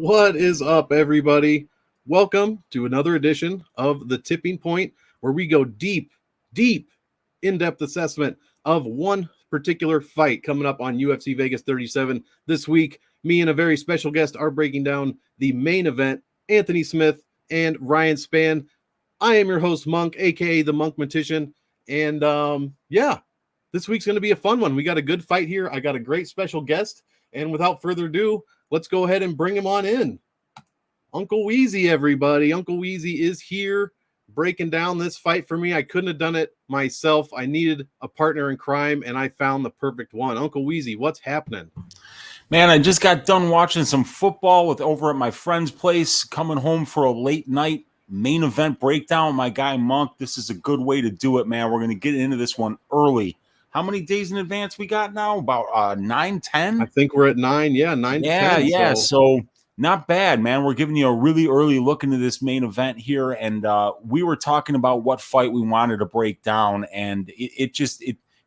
What is up, everybody? Welcome to another edition of The Tipping Point, where we go deep, in-depth assessment of one particular fight coming up on UFC Vegas 37 this week. Me and a very special guest are breaking down the main event, Anthony Smith and Ryan Spann. I am your host, Monk, aka the Monkmatician, and this week's going to be a fun one. We got a good fight here. I got a great special guest, and without further ado, let's go ahead and bring him on in. Uncle Weezy, everybody. Uncle Weezy is here breaking down this fight for me. I couldn't have done it myself. I needed a partner in crime, and I found the perfect one. Uncle Weezy, what's happening? Man, I just got done watching some football over at my friend's place, coming home for a late night main event breakdown. My guy Monk, this is a good way to do it, man. We're going to get into this one early. How many days in advance we got now? About 9, 10? I think we're at 9. Yeah, 9 to 10. Yeah. So not bad, man. We're giving you a really early look into this main event here. And we were talking about what fight we wanted to break down. And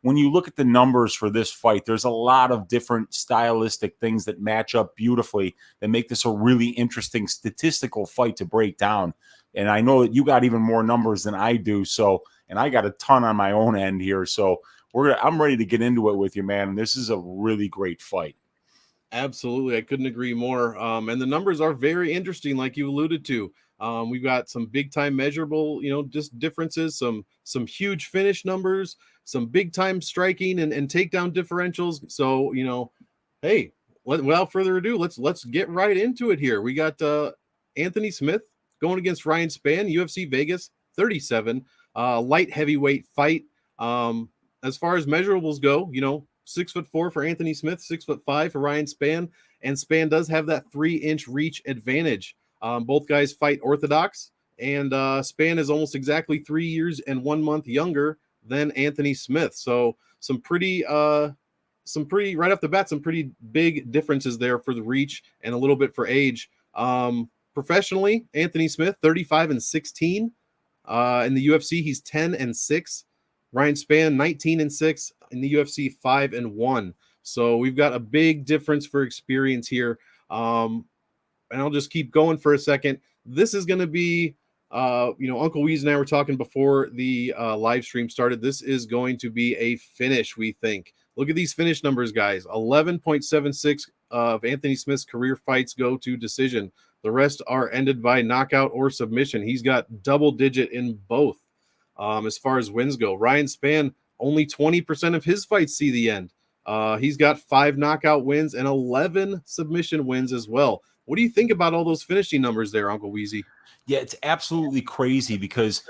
when you look at the numbers for this fight, there's a lot of different stylistic things that match up beautifully that make this a really interesting statistical fight to break down. And I know that you got even more numbers than I do. And I got a ton on my own end here. So I'm ready to get into it with you, man. This is a really great fight. Absolutely. I couldn't agree more. And the numbers are very interesting, like you alluded to. We've got some big time measurable, just differences, some huge finish numbers, some big time striking and takedown differentials. So, hey, without further ado, let's get right into it here. We got Anthony Smith going against Ryan Spann, UFC Vegas 37, light heavyweight fight. As far as measurables go, 6'4" for Anthony Smith, 6'5" for Ryan Spann, and Spann does have that 3-inch reach advantage. Both guys fight orthodox, and Spann is almost exactly 3 years and 1 month younger than Anthony Smith. So some pretty right off the bat, some pretty big differences there for the reach and a little bit for age. Professionally, Anthony Smith 35-16. In the UFC, he's 10-6. Ryan Spann 19-6. In the UFC, 5-1. So we've got a big difference for experience here. And I'll just keep going for a second. This is going to be, Uncle Weez and I were talking before the live stream started. This is going to be a finish, we think. Look at these finish numbers, guys. 11.76 of Anthony Smith's career fights go to decision. The rest are ended by knockout or submission. He's got double digit in both. As far as wins go, Ryan Spann, only 20% of his fights see the end. He's got 5 knockout wins and 11 submission wins as well. What do you think about all those finishing numbers there, Uncle Weezy? Yeah, it's absolutely crazy because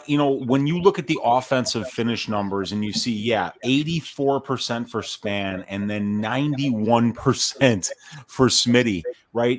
when you look at the offensive finish numbers and you see, 84% for Spann and then 91% for Smitty, right?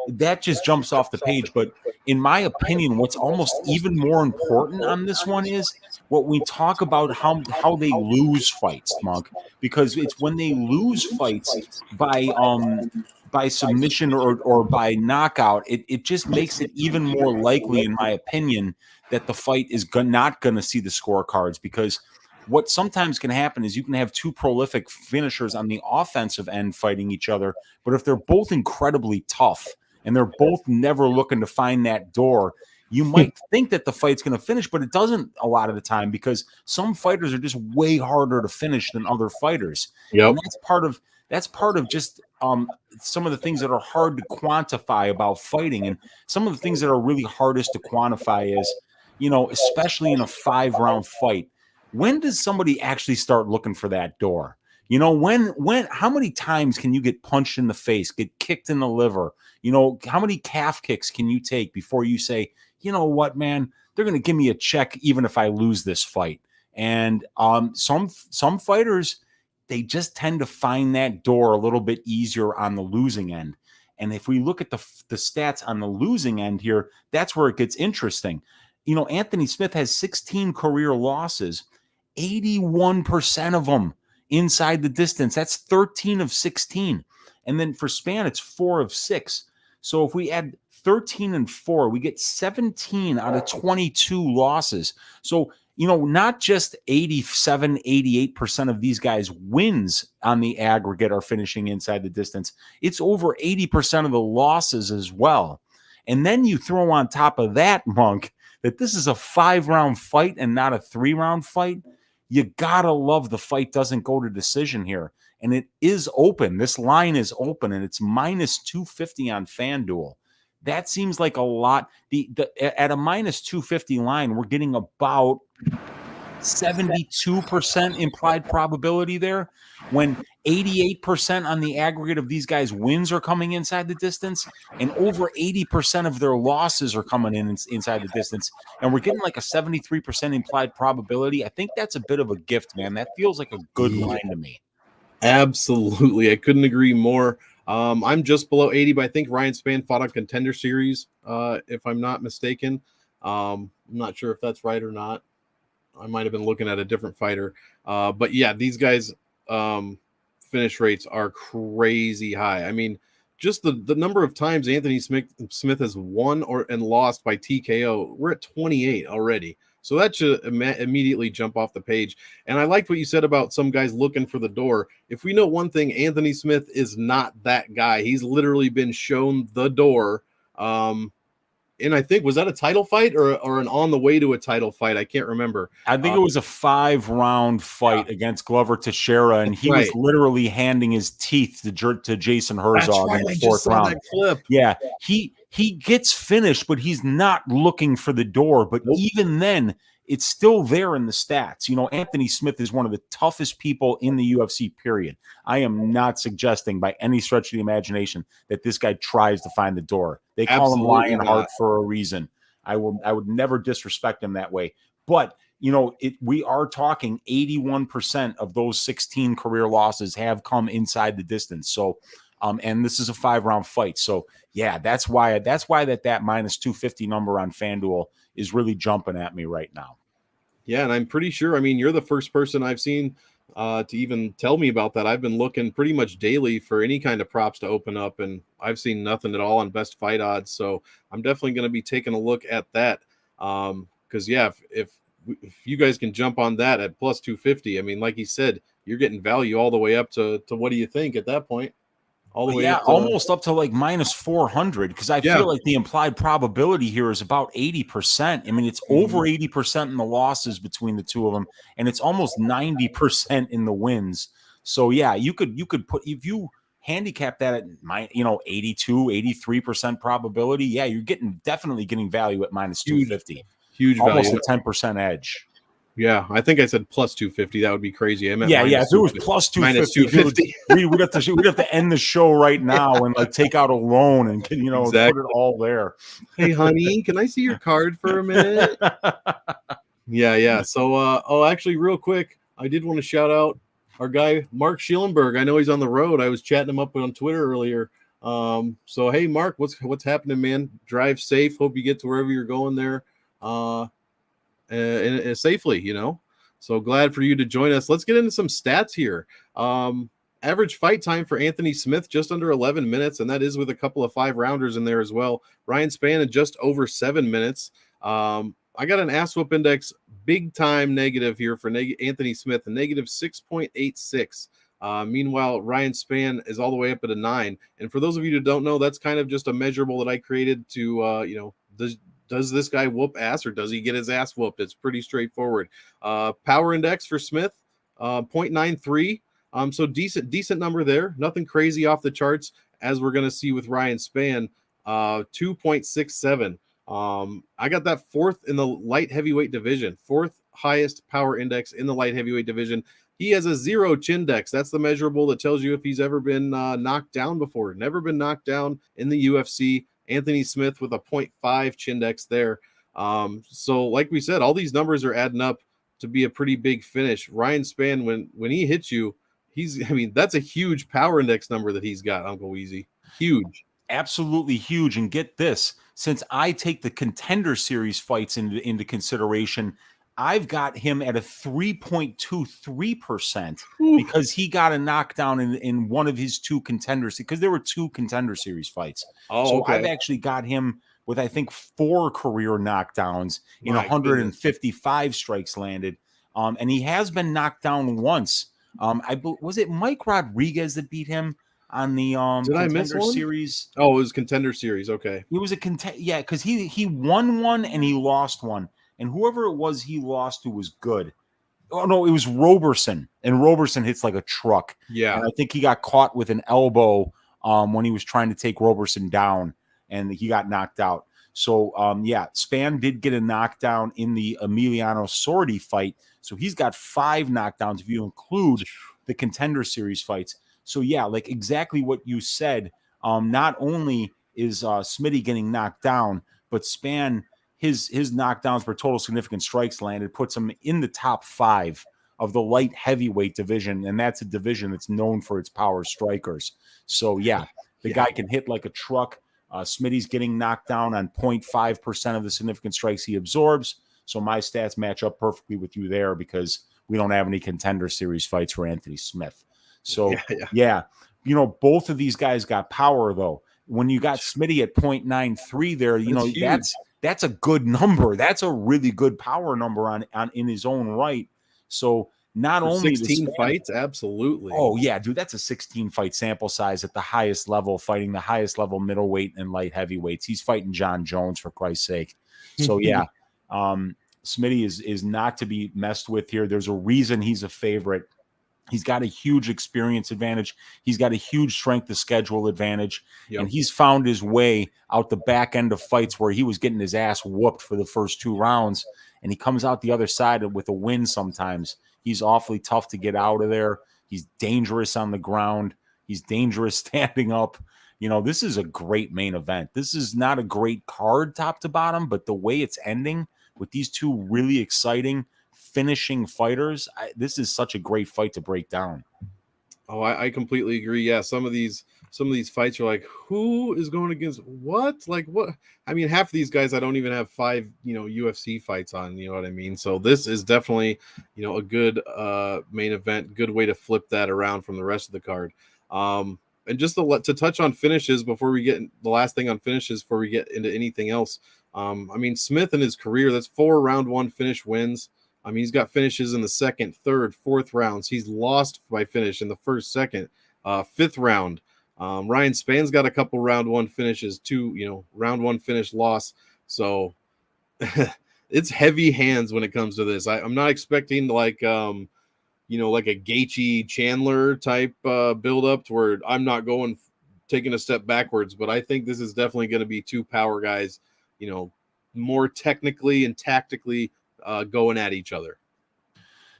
That just jumps off the page. But in my opinion, what's almost even more important on this one is what we talk about how they lose fights, Monk, because it's when they lose fights by submission or by knockout, it just makes it even more likely, in my opinion, that the fight is not going to see the scorecards, because what sometimes can happen is you can have 2 prolific finishers on the offensive end fighting each other, but if they're both incredibly tough and they're both never looking to find that door, you might think that the fight's going to finish, but it doesn't a lot of the time, because some fighters are just way harder to finish than other fighters. Yep. And that's part of just some of the things that are hard to quantify about fighting. And some of the things that are really hardest to quantify is, especially in a 5-round fight, when does somebody actually start looking for that door? How many times can you get punched in the face, get kicked in the liver? How many calf kicks can you take before you say, you know what, man, they're going to give me a check even if I lose this fight? And some fighters, they just tend to find that door a little bit easier on the losing end. And if we look at the stats on the losing end here, that's where it gets interesting. Anthony Smith has 16 career losses, 81% of them inside the distance. That's 13 of 16. And then for Spann, it's 4 of 6. So if we add 13 and 4, we get 17 out of 22 losses. So not just 87, 88% of these guys wins on the aggregate are finishing inside the distance. It's over 80% of the losses as well. And then you throw on top of that, Monk, that this is a 5-round fight and not a 3-round fight. You gotta love the fight doesn't go to decision here. And it is open. This line is open, and it's minus 250 on FanDuel. That seems like a lot. At a minus 250 line, we're getting about 72% implied probability there, when 88% on the aggregate of these guys' wins are coming inside the distance, and over 80% of their losses are coming inside the distance. And we're getting like a 73% implied probability. I think that's a bit of a gift, man. That feels like a good line to me. Absolutely. I couldn't agree more. I'm just below 80, but I think Ryan Spann fought on Contender Series, if I'm not mistaken. I'm not sure if that's right or not. I might have been looking at a different fighter. But yeah, these guys' finish rates are crazy high. I mean, just the number of times Anthony Smith has won and lost by TKO, we're at 28 already. So that should immediately jump off the page. And I liked what you said about some guys looking for the door. If we know one thing, Anthony Smith is not that guy. He's literally been shown the door. And I think, was that a title fight or an on the way to a title fight? I can't remember. I think it was a 5-round fight against Glover Teixeira, and he was literally handing his teeth to Jason Herzog in the 4th round. That clip. Yeah, he gets finished, but he's not looking for the door. But even then, it's still there in the stats. Anthony Smith is one of the toughest people in the UFC, period. I am not suggesting by any stretch of the imagination that this guy tries to find the door. They call him Lionheart for a reason. I would never disrespect him that way. But, we are talking 81% of those 16 career losses have come inside the distance. So, and this is a 5-round fight. So, yeah, that's why that minus 250 number on FanDuel is really jumping at me right now. Yeah, and I'm pretty sure, you're the first person I've seen to even tell me about that. I've been looking pretty much daily for any kind of props to open up, and I've seen nothing at all on best fight odds. So I'm definitely going to be taking a look at that. Because, yeah, if you guys can jump on that at plus 250, like you said, you're getting value all the way up to what do you think at that point? All the way up to, almost up to like minus 400, because I feel like the implied probability here is about 80%. It's over 80% in the losses between the two of them, and it's almost 90% in the wins. So yeah, you could put, if you handicap that at 82, 83% probability, yeah, you're definitely getting value at minus 250. Huge almost value. a 10% edge. Yeah, I think I said plus 250. That would be crazy. I meant if it was plus 250, we'd have to end the show right now and take out a loan and put it all there. Hey, honey, can I see your card for a minute? Yeah. So, actually, real quick, I did want to shout out our guy Mark Schillenberg. I know he's on the road. I was chatting him up on Twitter earlier. So hey, Mark, what's happening, man? Drive safe. Hope you get to wherever you're going there. And safely, So glad for you to join us. Let's get into some stats here. Average fight time for Anthony Smith, just under 11 minutes, and that is with a couple of 5-rounders in there as well. Ryan Spann at just over 7 minutes. I got an ass whoop index big time negative here for Anthony Smith, a negative 6.86. Meanwhile, Ryan Spann is all the way up at a 9. And for those of you who don't know, that's kind of just a measurable that I created to, does this guy whoop ass or does he get his ass whooped? It's pretty straightforward. Power index for Smith, 0.93. So decent number there. Nothing crazy off the charts, as we're going to see with Ryan Spann, 2.67. I got that 4th in the light heavyweight division, 4th highest power index in the light heavyweight division. He has a 0 Chindex. That's the measurable that tells you if he's ever been knocked down before. Never been knocked down in the UFC. Anthony Smith with a 0.5 Chindex there. So like we said, all these numbers are adding up to be a pretty big finish. Ryan Spann, when he hits you, that's a huge power index number that he's got, Uncle Weezy. Huge. Absolutely huge. And get this, since I take the Contender Series fights into consideration, I've got him at a 3.23% because he got a knockdown in one of his 2 contenders, because there were 2 Contender Series fights. Oh, so okay. I've actually got him with, I think, 4 career knockdowns in My goodness. 155 strikes landed. And he has been knocked down once. Was it Mike Rodriguez that beat him on the Did I miss Contender one? Series? Oh, it was Contender Series. Okay. He was a yeah, because he won one and he lost one, and whoever it was he lost to was good. Oh no, it was Roberson, and Roberson hits like a truck, Yeah. and I think he got caught with an elbow when he was trying to take Roberson down, and he got knocked out. So yeah, Spann did get a knockdown in the Emiliano Sordi fight, so he's got 5 knockdowns if you include the Contender Series fights. So yeah, like exactly what you said. Not only is Smitty getting knocked down, but Spann, his knockdowns per total significant strikes landed puts him in the top 5 of the light heavyweight division, and that's a division that's known for its power strikers. So yeah, the guy can hit like a truck. Smitty's getting knocked down on 0.5% of the significant strikes he absorbs. So my stats match up perfectly with you there because we don't have any Contender Series fights for Anthony Smith. So yeah, you know, both of these guys got power though. When you got Smitty at 0.93 there, you know, that's a good number. That's a really good power number on in his own right. So not for only 16 fights, absolutely. Oh yeah, dude, that's a 16 fight sample size at the highest level, fighting the highest level middleweight and light heavyweights. He's fighting John Jones for Christ's sake. So yeah, Smitty is not to be messed with here. There's a reason he's a favorite. He's got a huge experience advantage. He's got a huge strength of schedule advantage. And he's found his way out the back end of fights where he was getting his ass whooped for the first 2 rounds. And he comes out the other side with a win sometimes. He's awfully tough to get out of there. He's dangerous on the ground. He's dangerous standing up. You know, this is a great main event. This is not a great card top to bottom, but the way it's ending with these 2 really exciting finishing fighters, this is such a great fight to break down. Oh, I completely agree. Yeah, some of these fights are like, who is going against what? Like what? I mean, half of these guys I don't even have 5, UFC fights on, you know what I mean? So this is definitely, a good main event, good way to flip that around from the rest of the card. And just to touch on finishes before we get the last thing on finishes before we get into anything else. I mean, Smith in his career, that's 4 round 1 finish wins. I mean, he's got finishes in the 2nd, 3rd, 4th rounds. He's lost by finish in the 1st, 2nd, 5th round. Ryan Spann's got a couple round 1 finishes, 2, round 1 finish loss. So it's heavy hands when it comes to this. I'm not expecting like like a Gaethje Chandler type build up to where I'm not taking a step backwards, but I think this is definitely going to be 2 power guys, more technically and tactically going at each other.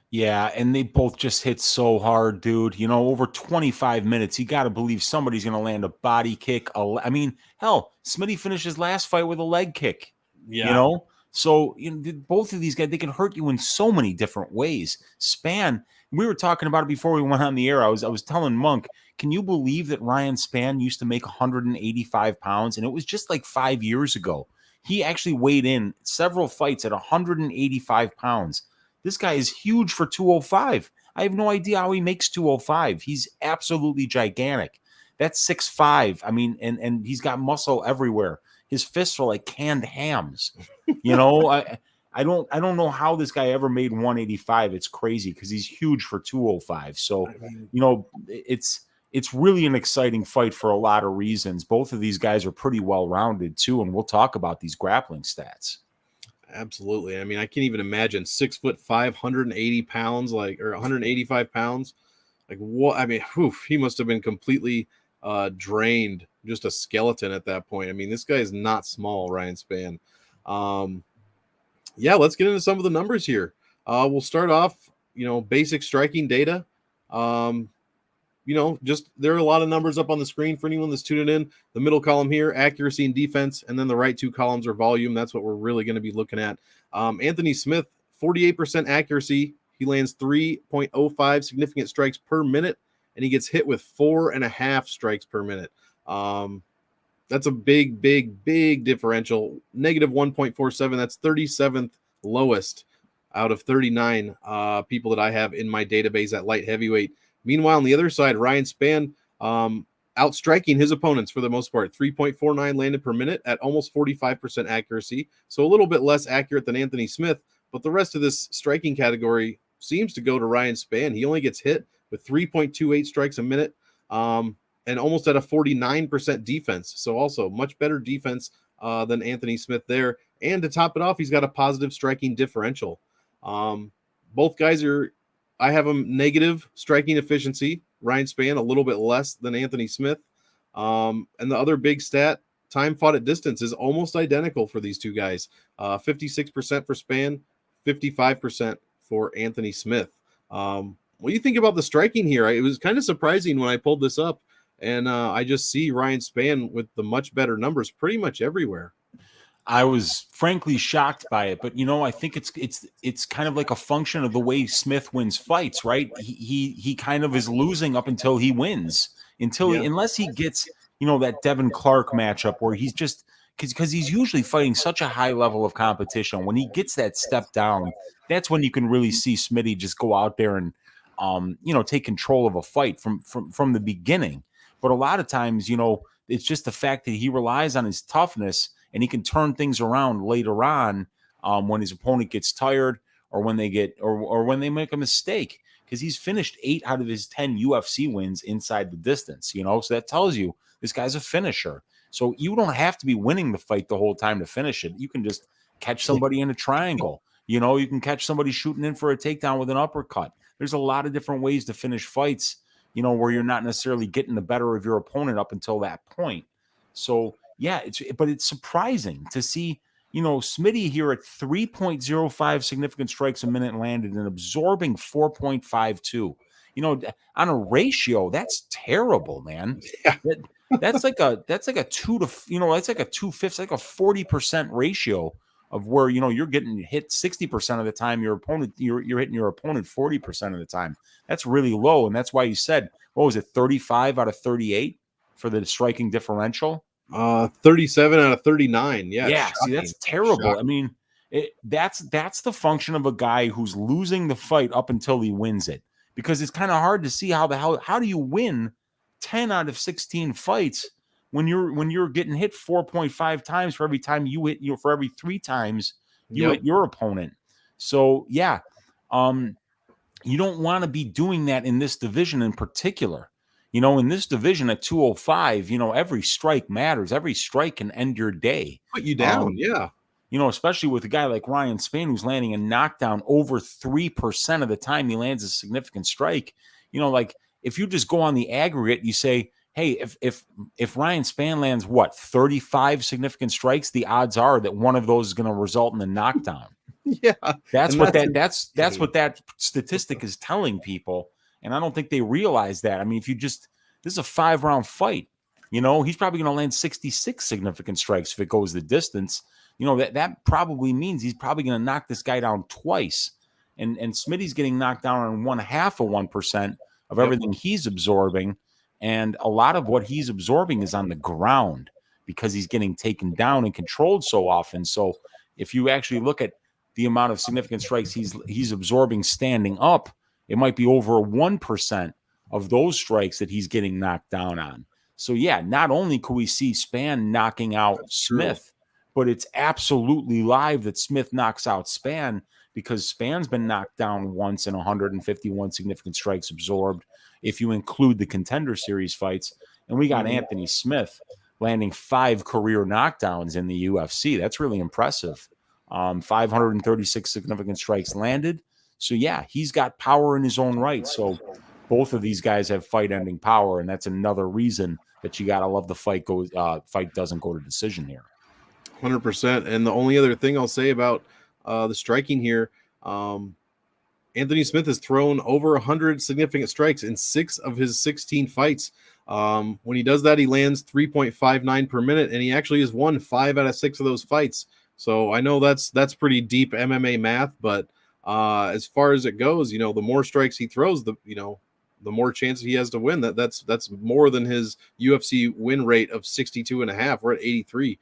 Yeah, and they both just hit so hard, dude. You know, over 25 minutes, you got to believe somebody's going to land a body kick. I mean, hell, Smitty finished his last fight with a leg kick. Yeah. You know, so both of these guys, they can hurt you in so many different ways. Spann, we were talking about it before we went on the air. I was telling Monk, can you believe that Ryan Spann used to make 185 pounds, and it was just like 5 years ago. He actually weighed in several fights at 185 pounds. This guy is huge for 205. I have no idea how he makes 205. He's absolutely gigantic. That's 6'5". I mean, and he's got muscle everywhere. His fists are like canned hams. You know, I don't know how this guy ever made 185. It's crazy because he's huge for 205. So, it's really an exciting fight for a lot of reasons. Both of these guys are pretty well-rounded too, and we'll talk about these grappling stats. Absolutely. I mean, I can't even imagine 6'5", 180 pounds, or 185 pounds. Like what? I mean, he must have been completely drained, just a skeleton at that point. I mean, this guy is not small, Ryan Spann. Yeah, let's get into some of the numbers here. We'll start off, basic striking data. Just there are a lot of numbers up on the screen for anyone that's tuning in. The middle column here, accuracy and defense, and then the right 2 columns are volume. That's what we're really going to be looking at. Anthony Smith, 48% accuracy. He lands 3.05 significant strikes per minute, and he gets hit with 4.5 strikes per minute. That's a big, big, big differential. Negative 1.47. That's 37th lowest out of 39 people that I have in my database at light heavyweight. Meanwhile, on the other side, Ryan Spann, outstriking his opponents for the most part. 3.49 landed per minute at almost 45% accuracy. So a little bit less accurate than Anthony Smith, but the rest of this striking category seems to go to Ryan Spann. He only gets hit with 3.28 strikes a minute, and almost at a 49% defense. So also much better defense than Anthony Smith there. And to top it off, he's got a positive striking differential. Both guys I have them negative striking efficiency. Ryan Spann a little bit less than Anthony Smith. And the other big stat, time fought at distance, is almost identical for these two guys. 56% for Spann, 55% for Anthony Smith. What do you think about the striking here? It was kind of surprising when I pulled this up, and I just see Ryan Spann with the much better numbers pretty much everywhere. I was frankly shocked by it, but I think it's kind of like a function of the way Smith wins fights, right? He kind of is losing up until he wins, unless he gets that Devin Clark matchup where he's just because he's usually fighting such a high level of competition. When he gets that step down, that's when you can really see Smitty just go out there and take control of a fight from the beginning. But a lot of times, it's just the fact that he relies on his toughness. And he can turn things around later on when his opponent gets tired or when they get or when they make a mistake, because he's finished 8 out of his 10 UFC wins inside the distance. So that tells you this guy's a finisher. So you don't have to be winning the fight the whole time to finish it. You can just catch somebody in a triangle. You can catch somebody shooting in for a takedown with an uppercut. There's a lot of different ways to finish fights, where you're not necessarily getting the better of your opponent up until that point. So yeah, it's surprising to see, Smitty here at 3.05 significant strikes a minute landed and absorbing 4.52. On a ratio, that's terrible, man. Yeah. That's like a 2 to, that's like a 2/5, like a 40% ratio of where, you're getting hit 60% of the time. You're hitting your opponent 40% of the time. That's really low. And that's why you said, what was it? 35 out of 38 for the striking differential. 37 out of 39. Yeah. See, that's terrible. Shocking. I mean, that's the function of a guy who's losing the fight up until he wins it, because it's kind of hard to see how do you win 10 out of 16 fights when you're getting hit 4.5 times for every time you hit, for every 3 times you hit your opponent. So yeah, you don't want to be doing that in this division in particular. In this division at 205, every strike matters. Every strike can end your day. Put you down, yeah. Especially with a guy like Ryan Spann, who's landing a knockdown over 3% of the time he lands a significant strike. Like if you just go on the aggregate, you say, hey, if Ryan Spann lands 35 significant strikes, the odds are that one of those is going to result in a knockdown. Yeah, that's what that statistic is telling people. And I don't think they realize that. I mean, this is a 5-round fight. He's probably going to land 66 significant strikes if it goes the distance. That probably means he's probably going to knock this guy down twice. And Smitty's getting knocked down on 0.5% of everything he's absorbing. And a lot of what he's absorbing is on the ground because he's getting taken down and controlled so often. So if you actually look at the amount of significant strikes he's absorbing standing up, it might be over 1% of those strikes that he's getting knocked down on. So yeah, not only could we see Spann knocking out Smith, but it's absolutely live that Smith knocks out Spann, because Spann's been knocked down once in 151 significant strikes absorbed, if you include the Contender Series fights. And we got Anthony Smith landing 5 career knockdowns in the UFC. That's really impressive. 536 significant strikes landed. So yeah, he's got power in his own right. So both of these guys have fight-ending power, and that's another reason that you gotta love the fight doesn't go to decision here. 100%. And the only other thing I'll say about the striking here, Anthony Smith has thrown over 100 significant strikes in 6 of his 16 fights. When he does that, he lands 3.59 per minute, and he actually has won 5 out of 6 of those fights. So I know that's pretty deep MMA math, but as far as it goes, the more strikes he throws, the more chance he has to win. That's more than his UFC win rate of 62.5. We're at 83.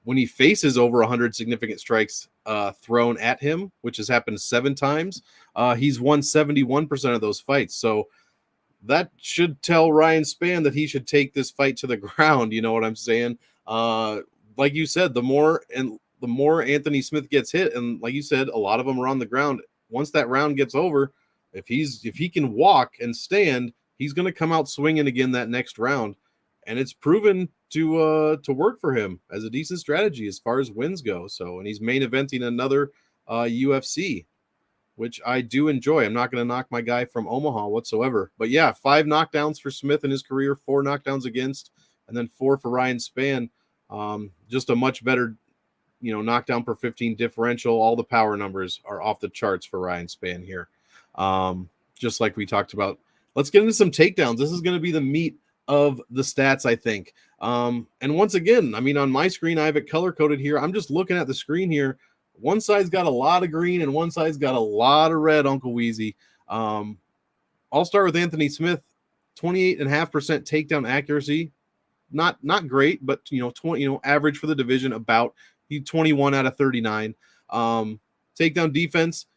When he faces over 100 significant strikes thrown at him, which has happened 7 times, he's won 71% of those fights. So that should tell Ryan Spann that he should take this fight to the ground. You know what I'm saying? Like you said, the more Anthony Smith gets hit, and like you said, a lot of them are on the ground. Once that round gets over, if he can walk and stand, he's going to come out swinging again that next round, and it's proven to work for him as a decent strategy as far as wins go. So, and he's main eventing another UFC, which I do enjoy. I'm not going to knock my guy from Omaha whatsoever. But yeah, 5 knockdowns for Smith in his career, 4 knockdowns against, and then 4 for Ryan Spann. Just a much better, knockdown per 15 differential. All the power numbers are off the charts for Ryan Spann here. Just like we talked about. Let's get into some takedowns. This is going to be the meat of the stats, I think. And once again, I mean, on my screen, I have it color coded here. I'm just looking at the screen here. One side's got a lot of green and one side's got a lot of red, Uncle Weezy. I'll start with Anthony Smith, 28.5% takedown accuracy. Not great, but 20, average for the division, about 21 out of 39. Takedown defense,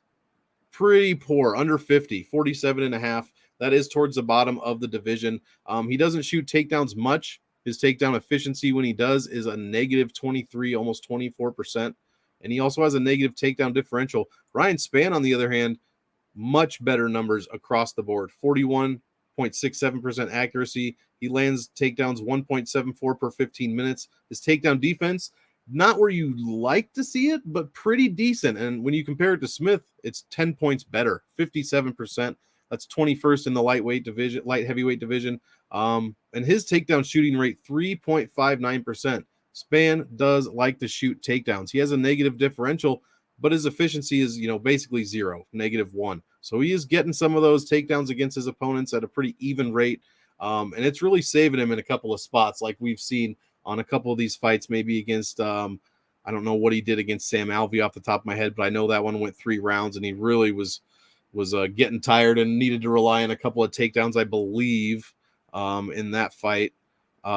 pretty poor, under 50, 47.5. That is towards the bottom of the division. He doesn't shoot takedowns much. His takedown efficiency when he does is a negative 23, almost 24%. And he also has a negative takedown differential. Ryan Spann, on the other hand, much better numbers across the board. 41.67% accuracy. He lands takedowns 1.74 per 15 minutes. His takedown defense, not where you like to see it, but pretty decent. And when you compare it to Smith, it's 10 points better, 57%. That's 21st in the light heavyweight division. And his takedown shooting rate, 3.59%. Spann does like to shoot takedowns. He has a negative differential, but his efficiency is, basically zero, -1. So he is getting some of those takedowns against his opponents at a pretty even rate. And it's really saving him in a couple of spots, like we've seen on a couple of these fights, maybe against, I don't know what he did against Sam Alvey off the top of my head, but I know that one went 3 rounds and he really was getting tired and needed to rely on a couple of takedowns, I believe, in that fight. 2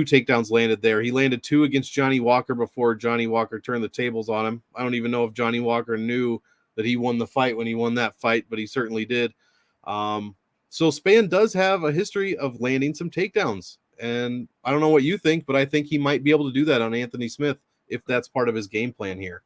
takedowns landed there. He landed 2 against Johnny Walker before Johnny Walker turned the tables on him. I don't even know if Johnny Walker knew that he won the fight when he won that fight, but he certainly did. So Spann does have a history of landing some takedowns, and I don't know what you think, but I think he might be able to do that on Anthony Smith if that's part of his game plan here.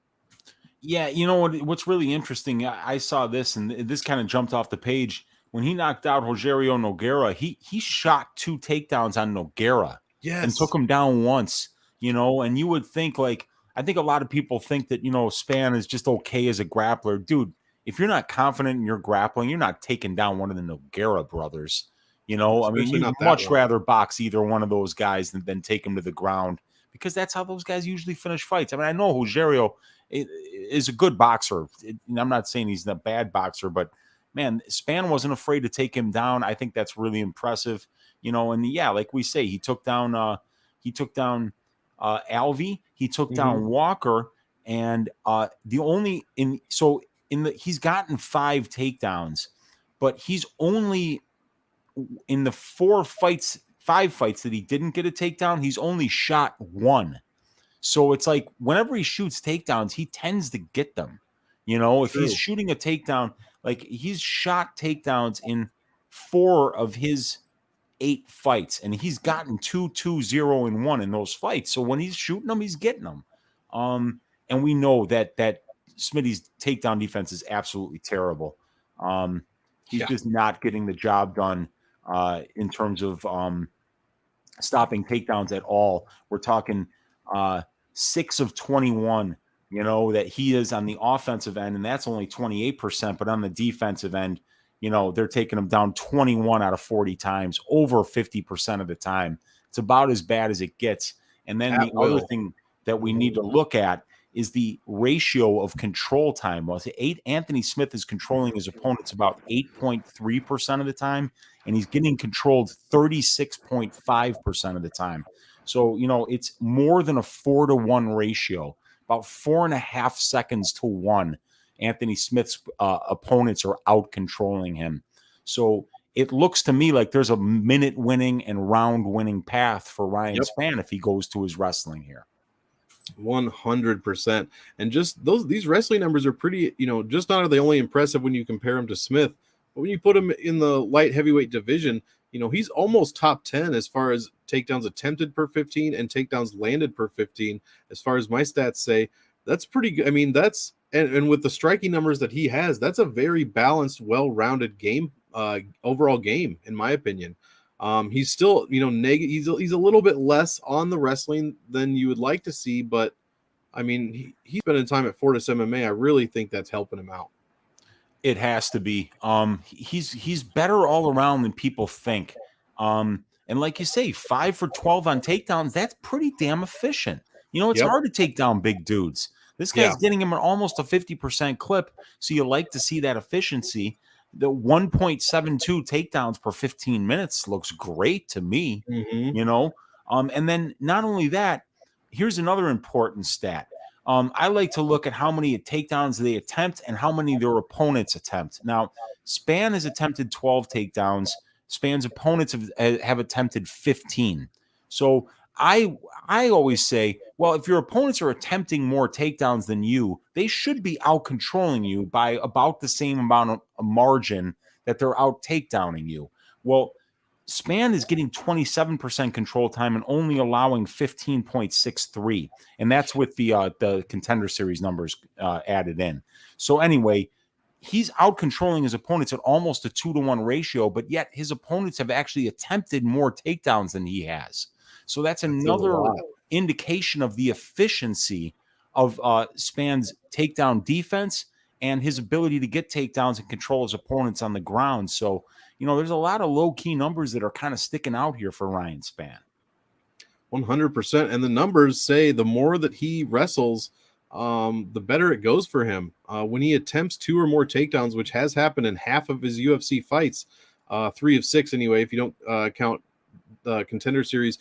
Yeah, what's really interesting, I saw this, and this kind of jumped off the page. When he knocked out Rogerio Nogueira, he shot 2 takedowns on Nogueira and took him down once, and you would think, like, I think a lot of people think that, Spann is just okay as a grappler. Dude, if you're not confident in your grappling, you're not taking down one of the Nogueira brothers. I mean, you'd much rather box either one of those guys than take him to the ground, because that's how those guys usually finish fights. I mean, I know Rogerio is a good boxer. I'm not saying he's a bad boxer, but man, Spann wasn't afraid to take him down. I think that's really impressive. And yeah, like we say, he took down Alvey, he took down Walker, and he's gotten 5 takedowns, but he's only in the 5 fights that he didn't get a takedown, he's only shot 1. So it's like whenever he shoots takedowns, he tends to get them. If he's shooting a takedown, like he's shot takedowns in 4 of his 8 fights, and he's gotten 2, 2, 0, and 1 in those fights. So when he's shooting them, he's getting them. And we know that Smitty's takedown defense is absolutely terrible. He's just not getting the job done in terms of stopping takedowns at all. We're talking 6 of 21, that he is on the offensive end, and that's only 28%. But on the defensive end, they're taking him down 21 out of 40 times, over 50% of the time. It's about as bad as it gets. And then other thing that we need to look at is the ratio of control time. Well, Anthony Smith is controlling his opponents about 8.3% of the time, and he's getting controlled 36.5% of the time. So, it's more than a 4-to-1 ratio, about 4.5 seconds to 1. Anthony Smith's opponents are out controlling him. So it looks to me like there's a minute winning and round winning path for Ryan Spann if he goes to his wrestling here. 100%. And just these wrestling numbers are pretty, just not are they only impressive when you compare him to Smith, But when you put him in the light heavyweight division, he's almost top 10 as far as takedowns attempted per 15 and takedowns landed per 15. As far as my stats say, that's pretty good. I mean, that's and with the striking numbers that he has, that's a very balanced, well-rounded game, overall game, in my opinion. He's still, he's a little bit less on the wrestling than you would like to see, but I mean, he's spending time at Fortis MMA. I really think that's helping him out. It has to be. He's better all around than people think. And like you say, 5 for 12 on takedowns, that's pretty damn efficient. It's Yep. hard to take down big dudes. This guy's Yeah. getting him at almost a 50% clip, so you like to see that efficiency. The 1.72 takedowns per 15 minutes looks great to me, Mm-hmm. And then not only that, here's another important stat. I like to look at how many takedowns they attempt and how many their opponents attempt. Now, Spann has attempted 12 takedowns. Spann's opponents have attempted 15. So I always say, well, if your opponents are attempting more takedowns than you, they should be out controlling you by about the same amount of margin that they're out takedowning you. Well, Spann is getting 27% control time and only allowing 15.63, and that's with the Contender Series numbers added in. So anyway, he's out controlling his opponents at almost a 2-to-1 ratio, but yet his opponents have actually attempted more takedowns than he has. So that's That says a another lot. indication of the efficiency of Spann's takedown defense and his ability to get takedowns and control his opponents on the ground. So, there's a lot of low-key numbers that are kind of sticking out here for Ryan Spann. 100%. And the numbers say the more that he wrestles, the better it goes for him. When he attempts 2 or more takedowns, which has happened in half of his UFC fights, 3 of 6 anyway, if you don't count the Contender Series,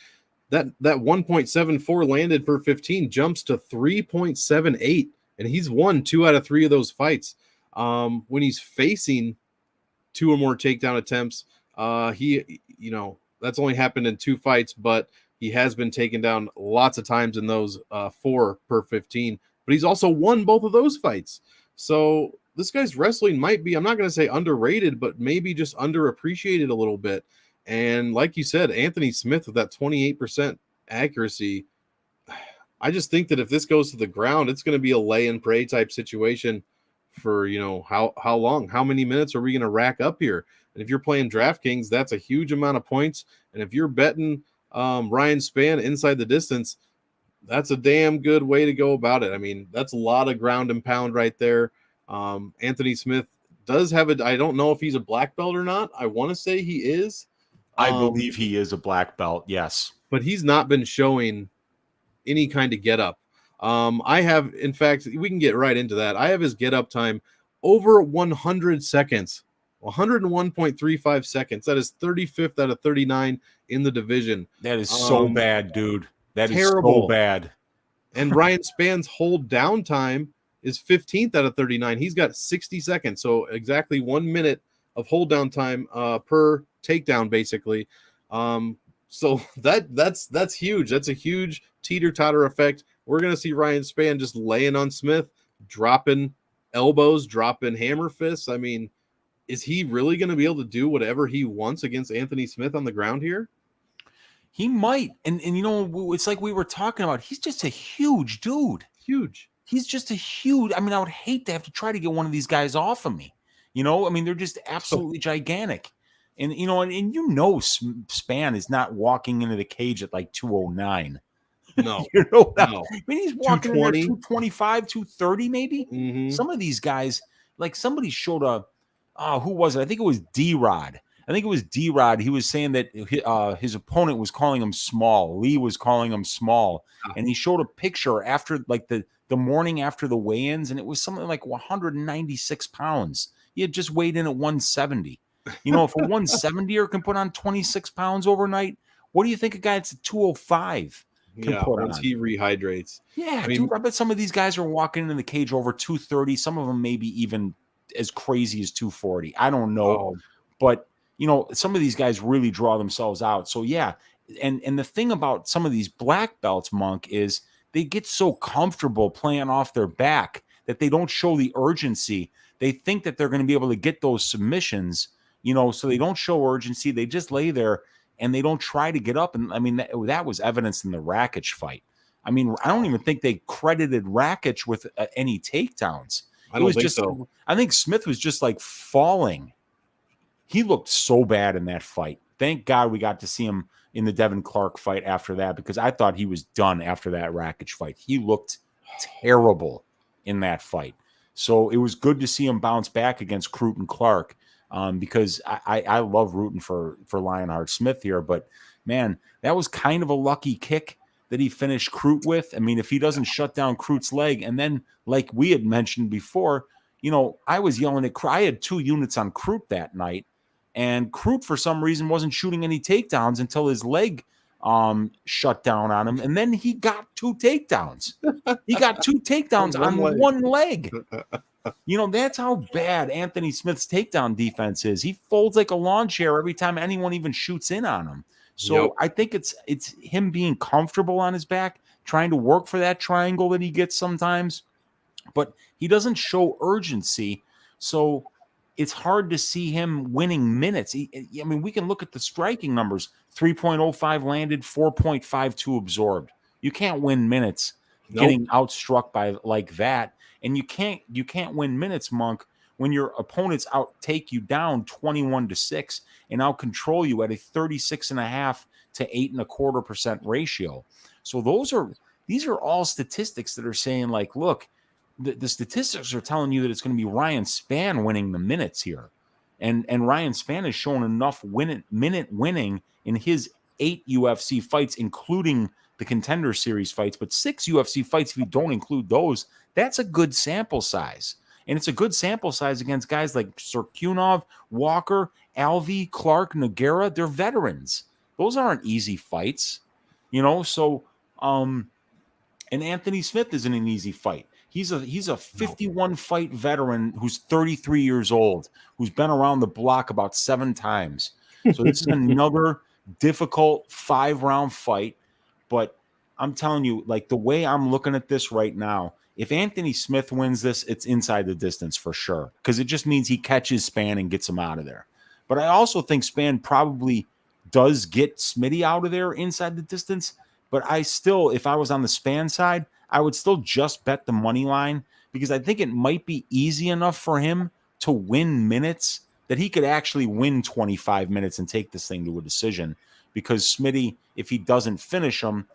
that 1.74 landed per 15 jumps to 3.78, and he's won 2 out of 3 of those fights. When he's facing 2 or more takedown attempts, that's only happened in 2 fights, but he has been taken down lots of times in those 4 per 15. But he's also won both of those fights. So this guy's wrestling might be, I'm not going to say underrated, but maybe just underappreciated a little bit. And like you said, Anthony Smith with that 28% accuracy, I just think that if this goes to the ground, it's going to be a lay and pray type situation for, how long, how many minutes are we going to rack up here? And if you're playing DraftKings, that's a huge amount of points. And if you're betting Ryan Spann inside the distance, that's a damn good way to go about it. I mean, that's a lot of ground and pound right there. Anthony Smith does have I don't know if he's a black belt or not. I want to say he is. I believe he is a black belt, yes. But he's not been showing any kind of get up. I have, in fact, we can get right into that. I have his get up time over 100 seconds, 101.35 seconds. That is 35th out of 39 in the division. That is so bad, dude. That terrible. Is so bad. And Ryan Spann's hold down time is 15th out of 39. He's got 60 seconds. So exactly 1 minute of hold down time per takedown, basically. So that's huge. That's a huge teeter-totter effect. We're going to see Ryan Spann just laying on Smith, dropping elbows, dropping hammer fists. I mean, is he really going to be able to do whatever he wants against Anthony Smith on the ground here? He might. And it's like we were talking about. He's just a huge dude. Huge. He's just a huge. I mean, I would hate to have to try to get one of these guys off of me. I mean, they're just absolutely gigantic. And Spann is not walking into the cage at like 209. No. No. I mean, he's walking in there 225, 230 maybe. Mm-hmm. Some of these guys, like somebody showed who was it? I think it was D-Rod. He was saying that his opponent was calling him small. Lee was calling him small. And he showed a picture after like the morning after the weigh-ins, and it was something like 196 pounds. He had just weighed in at 170. If a 170er can put on 26 pounds overnight, what do you think a guy that's at 205 can put once on? he rehydrates. Yeah, I mean, dude, I bet some of these guys are walking into the cage over 230. Some of them maybe even as crazy as 240. I don't know. But, some of these guys really draw themselves out. So, yeah. And the thing about some of these black belts, Monk, is they get so comfortable playing off their back that they don't show the urgency. they think that they're going to be able to get those submissions, so they don't show urgency. They just lay there and they don't try to get up. And I mean, that was evidenced in the Rakic fight. I mean, I don't even think they credited Rakic with any takedowns. I It don't was think just, so. I think Smith was just like falling. He looked so bad in that fight. Thank God we got to see him in the Devin Clark fight after that, because I thought he was done after that Rakic fight. He looked terrible in that fight. So it was good to see him bounce back against Crute and Clark, because I love rooting for Lionheart Smith here. But, man, that was kind of a lucky kick that he finished Crute with. I mean, if he doesn't shut down Crute's leg, and then, like we had mentioned before, I was yelling at Crute. I had 2 units on Crute that night, and Crute, for some reason, wasn't shooting any takedowns until his leg shut down on him. And then he got 2 takedowns. He got 2 takedowns on one leg. That's how bad Anthony Smith's takedown defense is. He folds like a lawn chair every time anyone even shoots in on him. So I think it's him being comfortable on his back, trying to work for that triangle that he gets sometimes. But he doesn't show urgency. So it's hard to see him winning minutes. I mean, we can look at the striking numbers: 3.05 landed, 4.52 absorbed. You can't win minutes getting outstruck by like that. And you can't win minutes, Monk, when your opponents take you down 21-6 and out control you at a 36.5 to 8.25% ratio. So these are all statistics that are saying, like, look, the statistics are telling you that it's going to be Ryan Spann winning the minutes here. And Ryan Spann has shown enough minute winning in his 8 UFC fights, including the Contender Series fights, but 6 UFC fights, if you don't include those, that's a good sample size. And it's a good sample size against guys like Serkunov, Walker, Alvey, Clark, Nogueira. They're veterans. Those aren't easy fights, so and Anthony Smith isn't an easy fight. He's a 51 fight veteran who's 33 years old, who's been around the block about 7 times. So this is another difficult 5-round fight. But I'm telling you, like, the way I'm looking at this right now, if Anthony Smith wins this, it's inside the distance for sure, because it just means he catches Spann and gets him out of there. But I also think Spann probably does get Smitty out of there inside the distance. But I still, if I was on the Spann side, I would still just bet the money line, because I think it might be easy enough for him to win minutes that he could actually win 25 minutes and take this thing to a decision, because Smitty, if he doesn't finish him,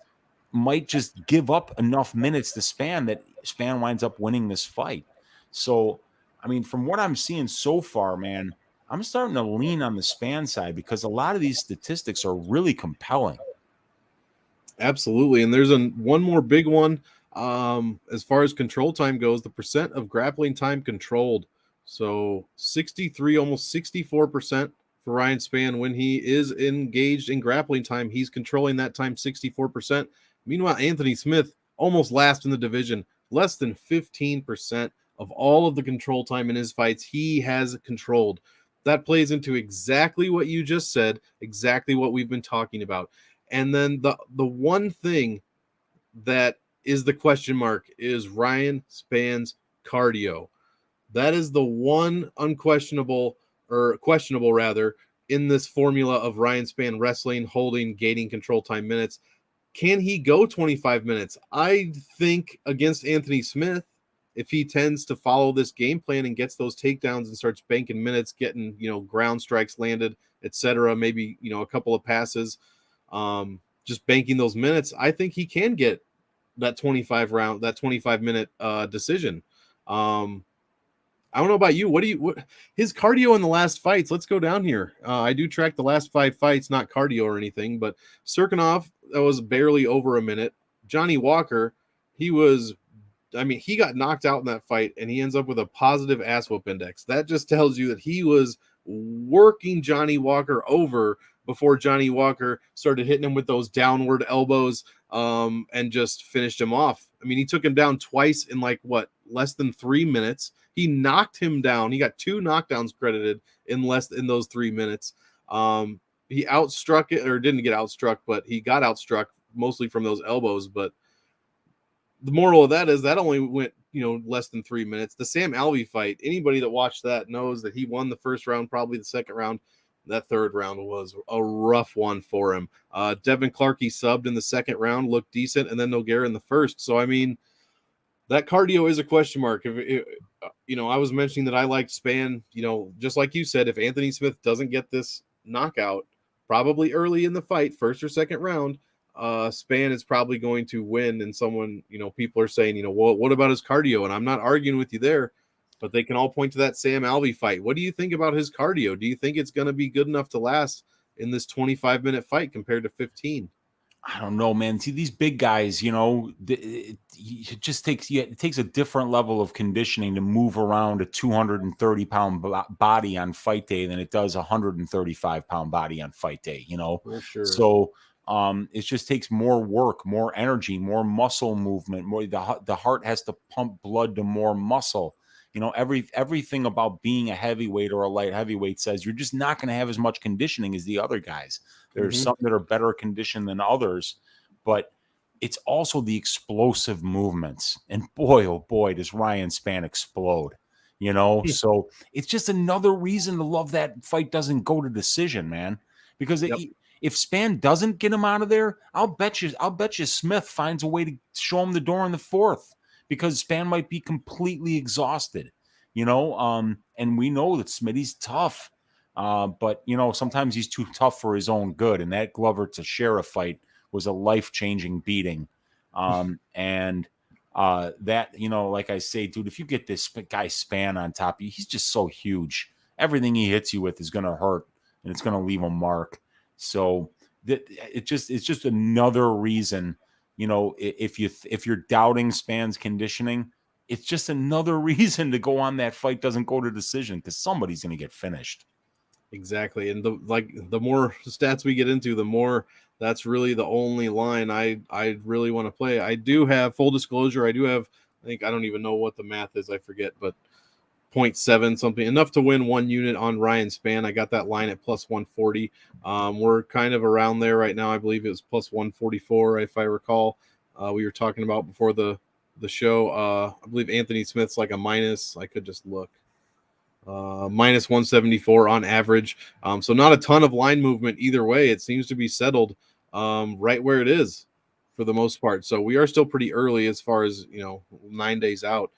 might just give up enough minutes to Spann that Spann winds up winning this fight. So, I mean, from what I'm seeing so far, man, I'm starting to lean on the Spann side, because a lot of these statistics are really compelling. Absolutely. And there's one more big one. As far as control time goes, the percent of grappling time controlled. So 63, almost 64% for Ryan Spann when he is engaged in grappling time. He's controlling that time 64%. Meanwhile, Anthony Smith, almost last in the division, less than 15% of all of the control time in his fights he has controlled. That plays into exactly what you just said, exactly what we've been talking about. And then the one thing that is the question mark is Ryan Spann's cardio. That is the one unquestionable, or questionable rather, in this formula of Ryan Spann wrestling, holding, gaining control time minutes. Can he go 25 minutes? I think against Anthony Smith, if he tends to follow this game plan and gets those takedowns and starts banking minutes, getting, ground strikes landed, etc., maybe, a couple of passes, just banking those minutes, I think he can get that 25 minute decision. I don't know about you. What his cardio in the last fights? Let's go down here. I do track the last 5 fights, not cardio or anything, but Serkinov, that was barely over a minute. Johnny Walker, he got knocked out in that fight, and he ends up with a positive ass whoop index. That just tells you that he was working Johnny Walker over before Johnny Walker started hitting him with those downward elbows, and just finished him off. I mean, he took him down twice in less than 3 minutes. He knocked him down. He got 2 knockdowns credited in those 3 minutes. He outstruck it, or didn't get outstruck, but he got outstruck mostly from those elbows. But the moral of that is that only went less than 3 minutes. The Sam Alvey fight, anybody that watched that knows that he won the first round, probably the second round. That third round was a rough one for him. Devin Clark, he subbed in the second round, looked decent, and then Nogueira in the first. So, I mean, that cardio is a question mark. I was mentioning that I liked Spann, just like you said, if Anthony Smith doesn't get this knockout, probably early in the fight, first or second round, Spann is probably going to win. And someone, people are saying, well, what about his cardio? And I'm not arguing with you there, but they can all point to that Sam Alvey fight. What do you think about his cardio? Do you think it's going to be good enough to last in this 25-minute fight compared to 15? I don't know, man. See, these big guys, it just takes it takes a different level of conditioning to move around a 230-pound body on fight day than it does a 135-pound body on fight day. For sure. So it just takes more work, more energy, more muscle movement. More the heart has to pump blood to more muscle. Everything about being a heavyweight or a light heavyweight says you're just not going to have as much conditioning as the other guys. There's some that are better conditioned than others, but it's also the explosive movements. And boy, oh boy, does Ryan Spann explode, So it's just another reason to love that fight doesn't go to decision, man. Because if Spann doesn't get him out of there, I'll bet you Smith finds a way to show him the door in the fourth, because Spann might be completely exhausted, and we know that Smitty's tough. But sometimes he's too tough for his own good. And that Glover Teixeira fight was a life-changing beating. And that, like I say, dude, if you get this guy Spann on top of you, he's just so huge. Everything he hits you with is going to hurt, and it's going to leave a mark. So it's just another reason, if you're doubting Spann's conditioning, it's just another reason to go on that fight doesn't go to decision, because somebody's going to get finished. Exactly. And the more stats we get into, the more that's really the only line I really want to play. I do have, full disclosure, I don't even know what the math is, I forget, but 0.7 something, enough to win 1 unit on Ryan Spann. I got that line at plus 140. We're kind of around there right now. I believe it was plus 144, if I recall. We were talking about before the show. I believe Anthony Smith's like a minus. I could just look. Minus 174 on average. So not a ton of line movement either way. It seems to be settled right where it is for the most part. So we are still pretty early as far as 9 days out.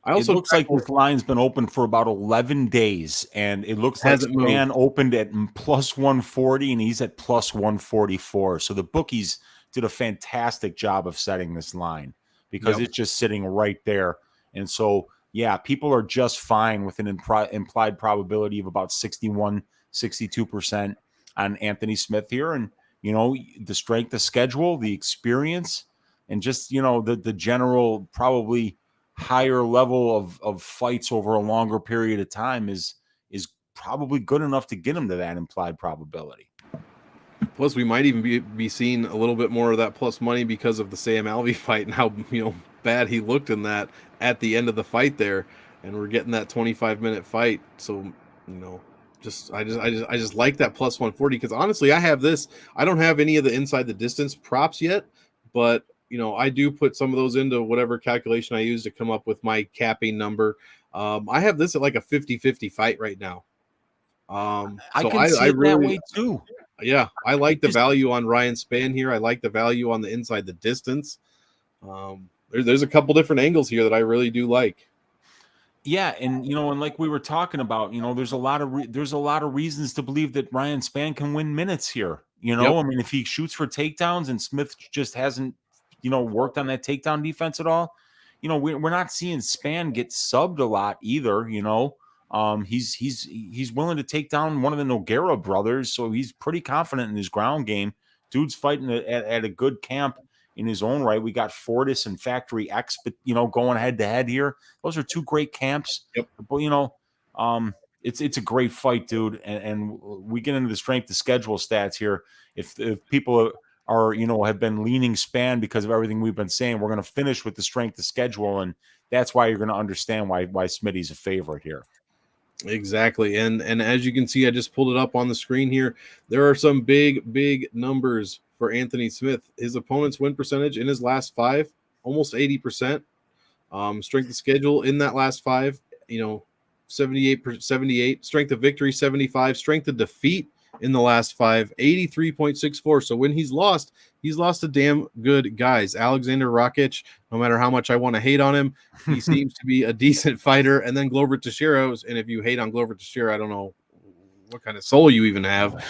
It looks like this line's been open for about 11 days, and it looks like Spann opened at plus 140, and he's at plus 144. So the bookies did a fantastic job of setting this line, because it's just sitting right there. And so, yeah, people are just fine with an implied probability of about 61, 62% on Anthony Smith here. And, the strength of schedule, the experience, and just, the general probably higher level of fights over a longer period of time is probably good enough to get him to that implied probability. Plus, we might even be seeing a little bit more of that plus money because of the Sam Alvey fight and how bad he looked in that at the end of the fight there, and we're getting that 25-minute fight. So I just like that plus 140, because honestly, I don't have any of the inside the distance props yet, but I do put some of those into whatever calculation I use to come up with my capping number. I have this at like a 50-50 fight right now. I can see it really, that way too. Yeah, I like the value on Ryan Spann here. I like the value on the inside the distance. There's a couple different angles here that I really do like. Yeah, and and like we were talking about, there's a lot of reasons to believe that Ryan Spann can win minutes here. I mean, if he shoots for takedowns and Smith just hasn't worked on that takedown defense at all, we're not seeing Spann get subbed a lot either. He's willing to take down one of the Nogueira brothers, so he's pretty confident in his ground game. Dude's fighting at a good camp in his own right. We got Fortis and Factory X, but going head to head here. Those are two great camps. Yep. But it's a great fight, dude. And we get into the strength of schedule stats here. If people are have been leaning Spann because of everything we've been saying, we're going to finish with the strength of schedule, and that's why you're going to understand why Smitty's a favorite here. Exactly. And as you can see, I just pulled it up on the screen here. There are some big numbers for Anthony Smith. His opponent's win percentage in his last 5, almost 80%. Strength of schedule in that last 5, 78, strength of victory 75, strength of defeat in the last 5, 83.64. So when he's lost to damn good guys. Alexander Rakic, no matter how much I want to hate on him, he seems to be a decent fighter. And then Glover Teixeira, and if you hate on Glover Teixeira, I don't know what kind of soul you even have.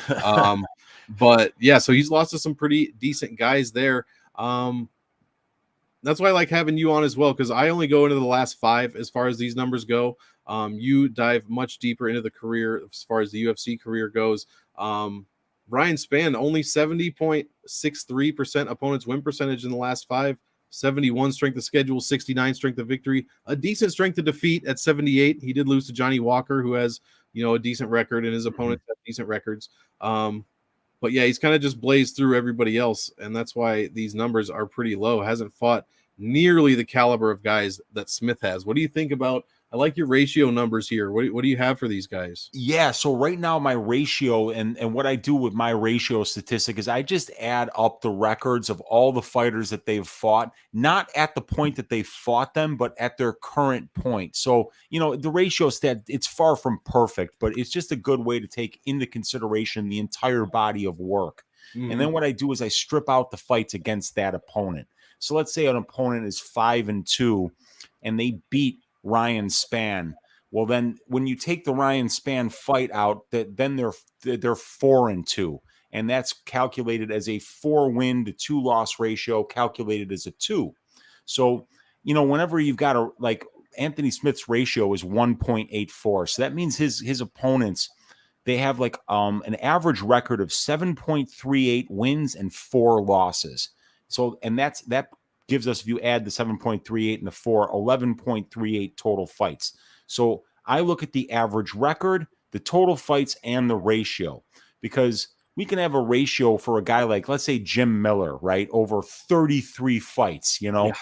But yeah, so he's lost to some pretty decent guys there. That's why I like having you on as well, because I only go into the last 5 as far as these numbers go. You dive much deeper into the career as far as the UFC career goes. Ryan Spann, only 70.63% opponent's win percentage in the last 5, 71 strength of schedule, 69 strength of victory, a decent strength of defeat at 78. He did lose to Johnny Walker, who has, a decent record, and his opponents have decent records. But yeah, he's kind of just blazed through everybody else, and that's why these numbers are pretty low. Hasn't fought nearly the caliber of guys that Smith has. What do you think about? I like your ratio numbers here. What do you have for these guys? Yeah, so right now my ratio and what I do with my ratio statistic is I just add up the records of all the fighters that they've fought, not at the point that they fought them, but at their current point. So, the ratio stat, it's far from perfect, but it's just a good way to take into consideration the entire body of work. Mm-hmm. And then what I do is I strip out the fights against that opponent. So let's say an opponent is 5-2 and they beat Ryan Spann. Well, then when you take the Ryan Spann fight out, then they're 4-2, and that's calculated as a 4-win to 2-loss ratio, calculated as a 2. So, whenever you've got like Anthony Smith's ratio is 1.84, so that means his opponents, they have like an average record of 7.38 wins and 4 losses. So, and that gives us, if you add the 7.38 and the 4, 11.38 total fights. So I look at the average record, the total fights, and the ratio, because we can have a ratio for a guy like, let's say, Jim Miller, right, over 33 fights. The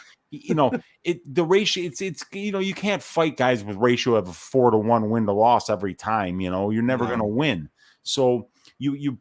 ratio, it's you can't fight guys with ratio of a 4-1 win to loss every time. You're never going to win. So you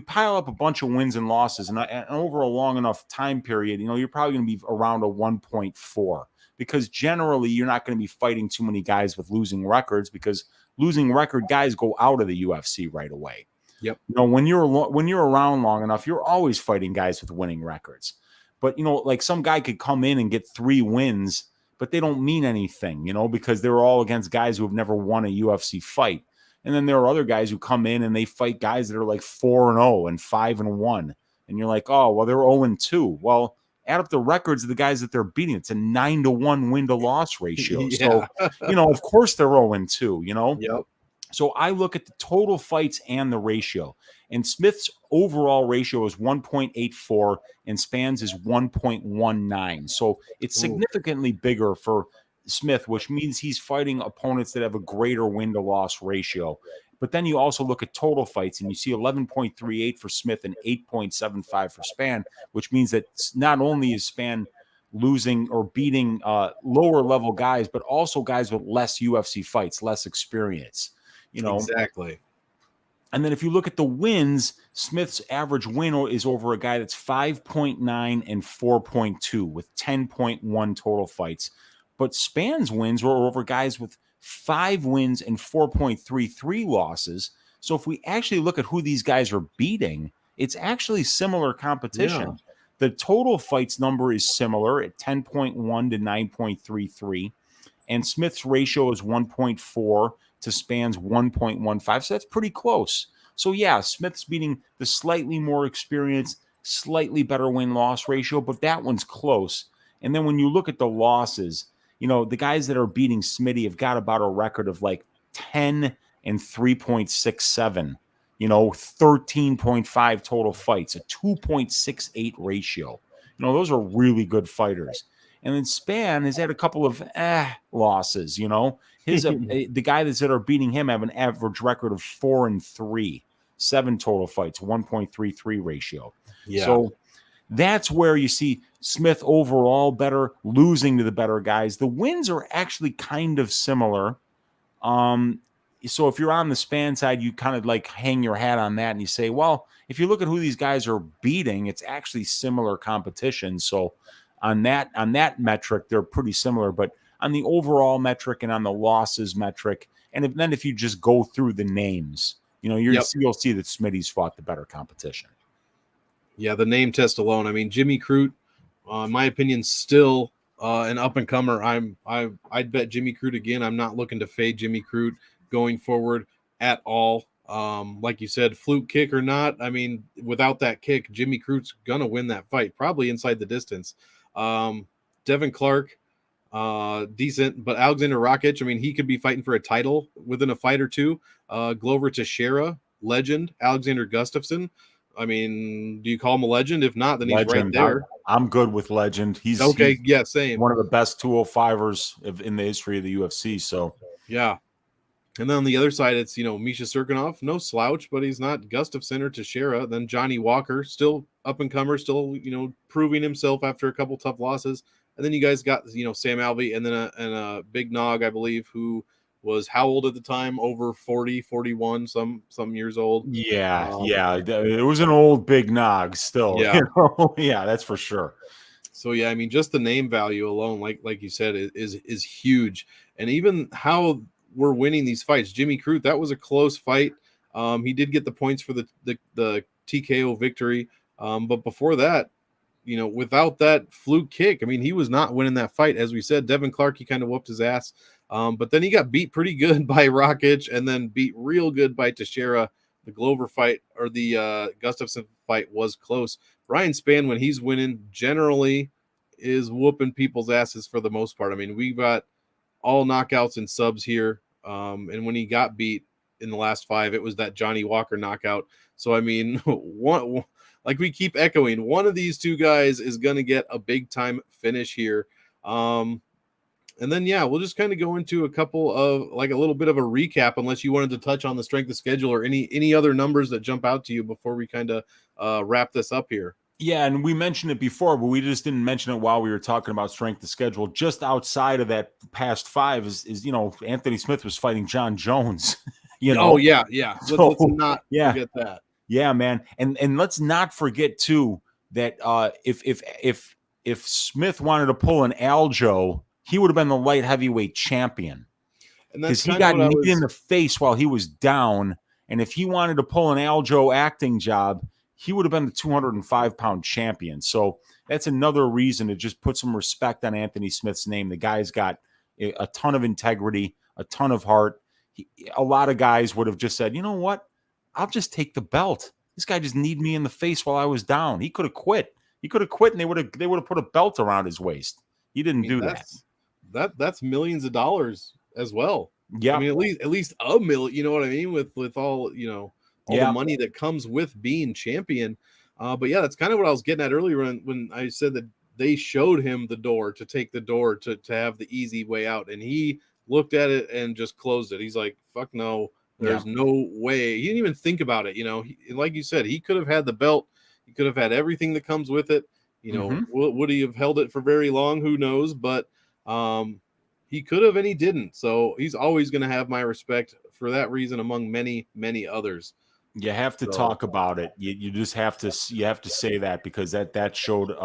pile up a bunch of wins and losses, and over a long enough time period, you're probably going to be around a 1.4. Because generally you're not going to be fighting too many guys with losing records, because losing record guys go out of the UFC right away. Yep. When you're around long enough, you're always fighting guys with winning records. But like some guy could come in and get 3 wins, but they don't mean anything, because they're all against guys who have never won a UFC fight. And then there are other guys who come in and they fight guys that are like 4-0 and 5-1, and you're like, oh well, they're 0-2. Well, add up the records of the guys that they're beating. It's a 9-1 win to loss ratio. Yeah. So, of course they're 0-2, Yep. So I look at the total fights and the ratio. And Smith's overall ratio is 1.84 and Spann's is 1.19. So it's significantly bigger for Smith, which means he's fighting opponents that have a greater win to loss ratio. But then you also look at total fights and you see 11.38 for Smith and 8.75 for Spann, which means that not only is Spann losing or beating lower level guys, but also guys with less UFC fights, less experience. Exactly. And then if you look at the wins, Smith's average win is over a guy that's 5.9 and 4.2 with 10.1 total fights. But Spann's wins were over guys with 5 wins and 4.33 losses. So if we actually look at who these guys are beating, it's actually similar competition. Yeah. The total fights number is similar at 10.1 to 9.33. And Smith's ratio is 1.4 to Spann's 1.15. So that's pretty close. So yeah, Smith's beating the slightly more experienced, slightly better win-loss ratio, but that one's close. And then when you look at the losses, the guys that are beating Smitty have got about a record of like 10 and 3.67, 13.5 total fights, a 2.68 ratio. Those are really good fighters. And then Spann has had a couple of losses. The guys that are beating him have an average record of 4-3, 7 total fights, 1.33 ratio. Yeah. So that's where you see Smith overall better, losing to the better guys. The wins are actually kind of similar. So if you're on the Spann side, you kind of like hang your hat on that and you say, well, if you look at who these guys are beating, it's actually similar competition. So on that metric, they're pretty similar. But on the overall metric and on the losses metric, and then if you just go through the names, you'll see that Smitty's fought the better competition. Yeah, the name test alone. I mean, Jimmy Crute, in my opinion, still an up and comer. I'd bet Jimmy Crute again. I'm not looking to fade Jimmy Crute going forward at all. Like you said, fluke kick or not, I mean, without that kick, Jimmy Crute's gonna win that fight, probably inside the distance. Devin Clark, decent, but Alexander Rakic, I mean, he could be fighting for a title within a fight or two. Glover Teixeira, legend. Alexander Gustafsson, I mean, do you call him a legend? If not, then he's right Legend. there. I'm good with legend. He's Okay, yeah, same. one of the best 205ers in the history of the UFC. So yeah. And then on the other side, it's, Misha Serkinov, no slouch, but he's not Gustafsson or Teixeira. Then Johnny Walker, still up and comer, still, proving himself after a couple tough losses. And then you guys got, Sam Alvey and then a big nog, I believe, who was how old at the time? Over 40, 41, some years old. Yeah. It was an old big nog still. Yeah. Yeah, that's for sure. So yeah, I mean, just the name value alone, like you said, is huge. And even how we're winning these fights. Jimmy Crute, that was a close fight. He did get the points for the TKO victory. But before that, without that fluke kick, I mean, he was not winning that fight. As we said, Devin Clark, he kind of whooped his ass. But then he got beat pretty good by Rakic and then beat real good by Teixeira. The Glover fight or the Gustafsson fight was close. Ryan Spann, when he's winning, generally is whooping people's asses for the most part. I mean, we've got all knockouts and subs here. And when he got beat in the last 5, it was that Johnny Walker knockout. So, I mean, like we keep echoing, one of these two guys is going to get a big time finish here. And then, yeah, we'll just kind of go into a couple of like a little bit of a recap, unless you wanted to touch on the strength of schedule or any other numbers that jump out to you before we kind of wrap this up here. Yeah, and we mentioned it before, but we just didn't mention it while we were talking about strength of schedule. Just outside of that past 5 is Anthony Smith was fighting John Jones. Oh yeah. Let's not forget that. Yeah, man, and let's not forget too that if Smith wanted to pull an Aljo, he would have been the light heavyweight champion. Because he got kneed in the face while he was down, and if he wanted to pull an Aljo acting job, he would have been the 205-pound champion. So that's another reason to just put some respect on Anthony Smith's name. The guy's got a ton of integrity, a ton of heart. A lot of guys would have just said, you know what? I'll just take the belt. This guy just kneed me in the face while I was down. He could have quit. And they would have put a belt around his waist. He didn't do that. That's millions of dollars as well. Yeah. I mean, at least a million, you know what I mean? With all, all the money that comes with being champion. But yeah, that's kind of what I was getting at earlier when I said that they showed him the door to take the door to have the easy way out. And he looked at it and just closed it. He's like, fuck no, there's no way. He didn't even think about it. Like you said, he could have had the belt. He could have had everything that comes with it. Would he have held it for very long? Who knows? But he could have, and he didn't. So he's always going to have my respect for that reason, among many, many others. You have to talk about it. You just have to say that, because that showed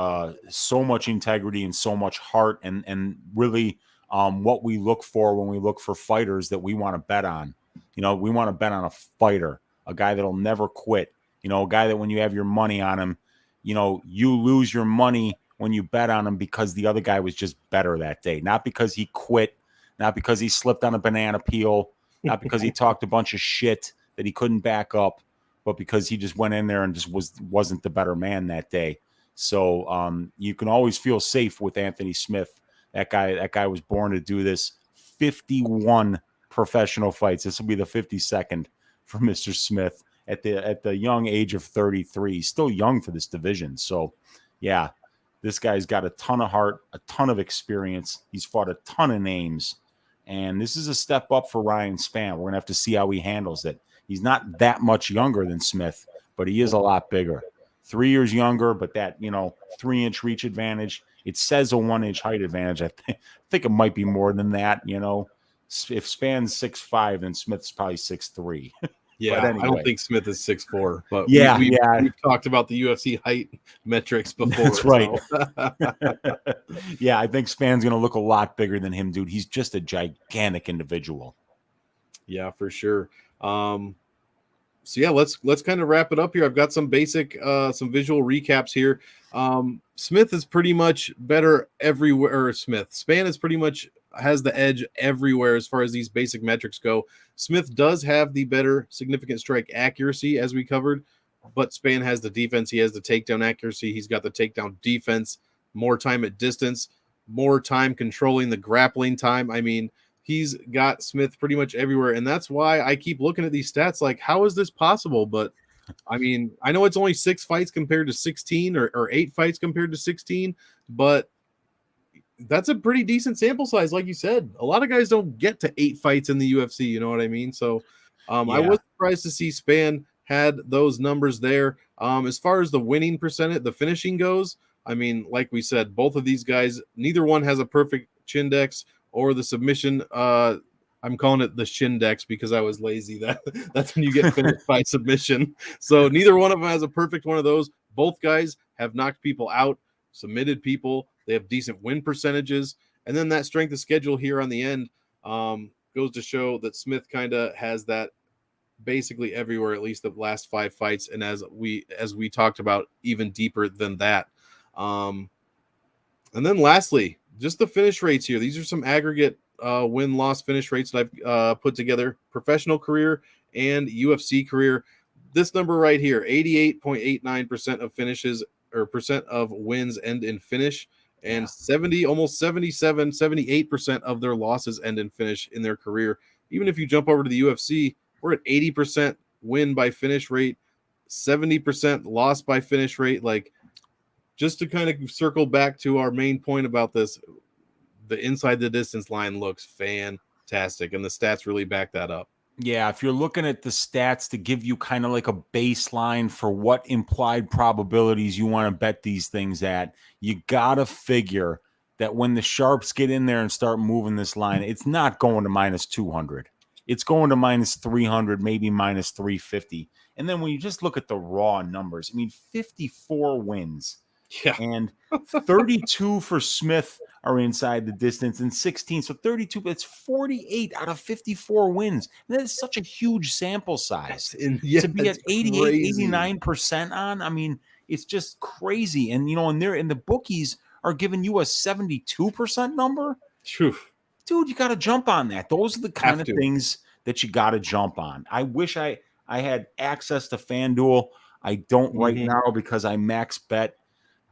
so much integrity and so much heart, and really what we look for when we look for fighters that we want to bet on. We want to bet on a fighter, a guy that'll never quit. A guy that when you have your money on him, you lose your money when you bet on him because the other guy was just better that day, not because he quit, not because he slipped on a banana peel, not because he talked a bunch of shit that he couldn't back up, but because he just went in there and just wasn't the better man that day. So you can always feel safe with Anthony Smith. That guy was born to do this. 51 professional fights. This will be the 52nd for Mr. Smith at the young age of 33. He's still young for this division. So yeah, this guy's got a ton of heart, a ton of experience. He's fought a ton of names. And this is a step up for Ryan Spann. We're going to have to see how he handles it. He's not that much younger than Smith, but he is a lot bigger. 3 years younger, but that, 3-inch reach advantage. It says a 1-inch height advantage. I think it might be more than that, If Spann's 6'5", then Smith's probably 6'3". But Yeah, I don't anyway, think Smith is 6'4", but yeah, yeah, we've talked about the UFC height metrics before. that's right. So Yeah, I think Spann's going to look a lot bigger than him, dude. He's just a gigantic individual. yeah, for sure. So yeah, let's kind of wrap it up here. I've got some basic some visual recaps here. Smith is pretty much better everywhere. Or Spann is pretty much has the edge everywhere as far as these basic metrics go. Smith does have the better significant strike accuracy, as we covered, but Spann has the defense. He has the takedown accuracy. He's got the takedown defense, more time at distance, more time controlling the grappling time. I mean, he's got Smith pretty much everywhere. And that's why I keep looking at these stats like, how is this possible? But I mean, I know it's only 6 fights compared to 16 or 8 fights compared to 16, but that's a pretty decent sample size. Like you said, a lot of guys don't get to 8 fights in the UFC. You know what I mean? So I Yeah. was surprised to see Spann had those numbers there. As far as the winning percentage, the finishing goes, I mean, like we said, both of these guys, neither one has a perfect chindex or the submission. I'm calling it the shindex because I was lazy. That's when you get finished by submission. So neither one of them has a perfect one of those. Both guys have knocked people out, submitted people. They have decent win percentages, and then that strength of schedule here on the end goes to show that Smith kind of has that basically everywhere, at least the last 5 fights, and as we talked about, even deeper than that. Um, and then lastly, just the finish rates here. These are some aggregate win-loss finish rates that I've put together. Professional career and UFC career. This number right here, 88.89% of finishes or percent of wins end in finish, Yeah. and 70, almost 77, 78% of their losses end in finish in their career. Even if you jump over to the UFC, we're at 80% win by finish rate, 70% loss by finish rate. Like, just to kind of circle back to our main point about this, the inside the distance line looks fantastic, and the stats really back that up. Yeah, if you're looking at the stats to give you kind of like a baseline for what implied probabilities you want to bet these things at, you got to figure that when the sharps get in there and start moving this line, it's not going to minus 200. It's going to minus 300, maybe minus 350. And then when you just look at the raw numbers, I mean, 54 wins Yeah, and 32 for Smith are inside the distance and 16. So 32, it's 48 out of 54 wins. And that is such a huge sample size to be it's at 88, crazy. 89% on. I mean, it's just crazy. And, and the bookies are giving you a 72% number. Phew, Dude, you got to jump on that. Those are the kind have of to. things that you got to jump on. I wish I had access to FanDuel. I don't right Mm-hmm. now because I max bet.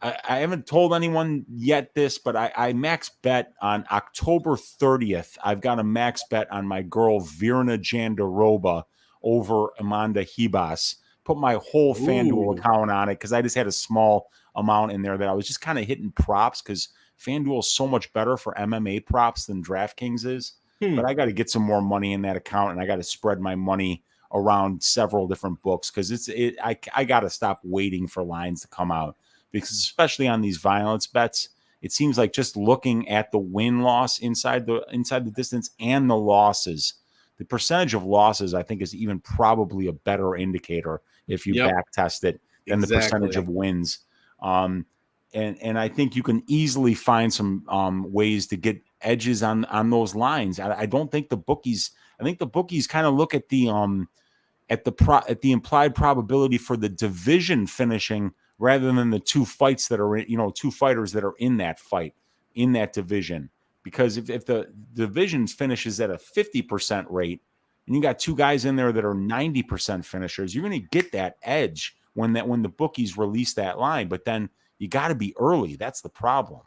I haven't told anyone yet this, but I max bet on October 30th. I've got a max bet on my girl Virna Jandaroba over Amanda Hibas. Put my whole FanDuel Ooh. account on it because I just had a small amount in there that I was just kind of hitting props because FanDuel is so much better for MMA props than DraftKings is. But I got to get some more money in that account, and I got to spread my money around several different books because I got to stop waiting for lines to come out. Because especially on these violence bets, it seems like just looking at the win-loss inside the distance and the losses, the percentage of losses, I think, is even probably a better indicator if you Yep, back test it than the percentage exactly. of wins. And I think you can easily find some ways to get edges on those lines. I don't think the bookies. I think the bookies kind of look at the at the implied probability for the division finishing rather than the two fights that are in, two fighters that are in that fight in that division. Because if the divisions finishes at a 50% rate and you got two guys in there that are 90% finishers, you're going to get that edge when the bookies release that line. But then you got to be early. That's the problem.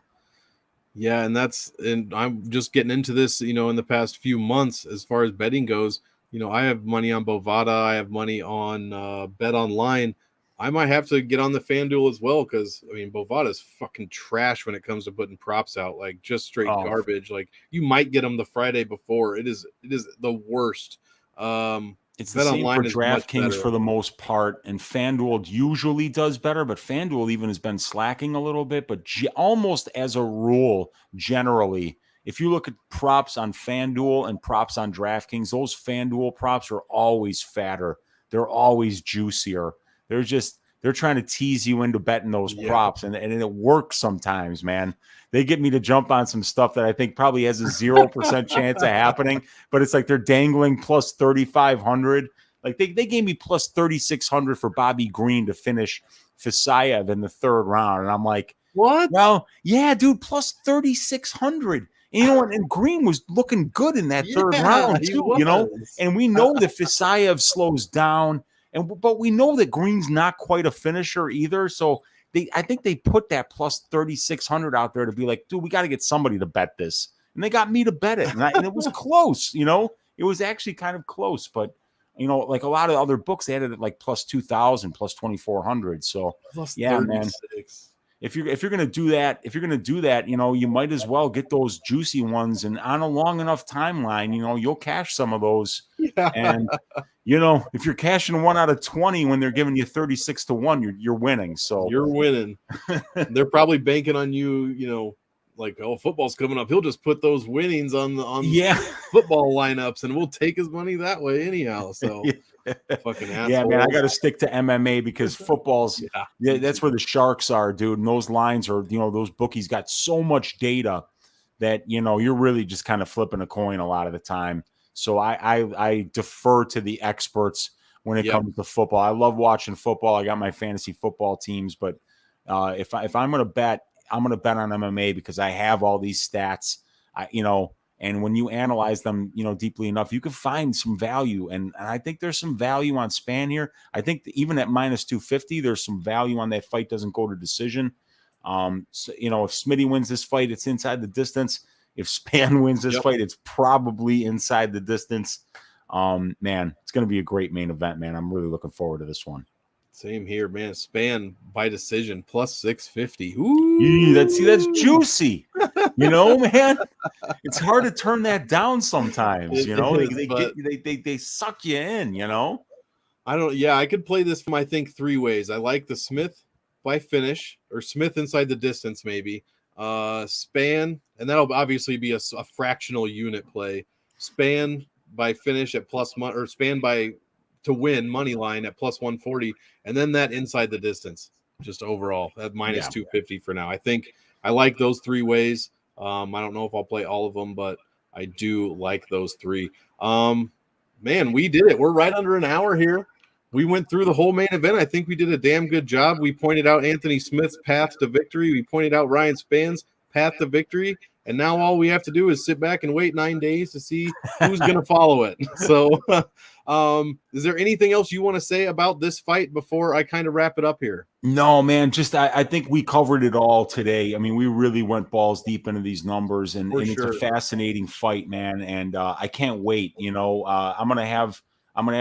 Yeah, and I'm just getting into this, in the past few months as far as betting goes. I have money on Bovada, I have money on Bet Online. I might have to get on the FanDuel as well because I mean Bovada's fucking trash when it comes to putting props out, like just straight Oh, garbage. Like you might get them the Friday before. It is the worst. it's the Bet same for Online is much DraftKings better. for the most part, and FanDuel usually does better, but FanDuel even has been slacking a little bit. But almost as a rule, generally, if you look at props on FanDuel and props on DraftKings, those FanDuel props are always fatter they're always juicier. They're trying to tease you into betting those props, and it works sometimes, man. They get me to jump on some stuff that I think probably has a 0% chance of happening, but it's like they're dangling plus 3,500. Like they gave me plus 3,600 for Bobby Green to finish Fisayev in the third round, and I'm like, what? well, yeah, dude, plus 3,600. And Green was looking good in that third round he too, was. and we know that Fisayev slows down, but we know that Green's not quite a finisher either. So I think they put that plus 3,600 out there to be like, dude, we got to get somebody to bet this, and they got me to bet it, and it was close. It was actually kind of close, but like a lot of other books, they had it at like plus 2,000, plus 2,400. So Plus yeah, 36. man. If you're gonna do that, you might as well get those juicy ones, and on a long enough timeline, you'll cash some of those. Yeah. And if you're cashing 1 out of 20 when they're giving you 36 to 1, you're winning. So you're winning. They're probably banking on you, like, oh, football's coming up. He'll just put those winnings on football lineups, and we'll take his money that way anyhow. So fucking assholes. Yeah, man, I got to stick to MMA because football's that's where the sharks are, dude. And those lines are, those bookies got so much data that you're really just kind of flipping a coin a lot of the time. So I defer to the experts when it comes to football. I love watching football. I got my fantasy football teams, but if I'm going to bet, I'm going to bet on MMA because I have all these stats. And when you analyze them, deeply enough, you can find some value. And I think there's some value on Spann here. I think even at minus 250, there's some value on that fight doesn't go to decision. So, if Smitty wins this fight, it's inside the distance. If Spann wins this fight, it's probably inside the distance. Man, it's going to be a great main event, man. I'm really looking forward to this one. Same here, man. Spann by decision plus 650. Ooh. Yeah, that's juicy. Man, it's hard to turn that down sometimes. They suck you in. I could play this from I think 3 ways. I like the Smith by finish or Smith inside the distance, maybe. Spann, and that'll obviously be a fractional unit play. Spann by finish at plus or Spann by to win money line at plus 140, and then that inside the distance just overall at minus 250 for now. I think I like those 3 ways. I don't know if I'll play all of them, but I do like those 3. Man, we did it. We're right under an hour here. We went through the whole main event. I think we did a damn good job. We pointed out Anthony Smith's path to victory. We pointed out Ryan Spann's path to victory. And now all we have to do is sit back and wait 9 days to see who's going to follow it. So is there anything else you want to say about this fight before I kind of wrap it up here? No, man, just I think we covered it all today. I mean, we really went balls deep into these numbers, and it's a fascinating fight, man. And I can't wait. I'm going to have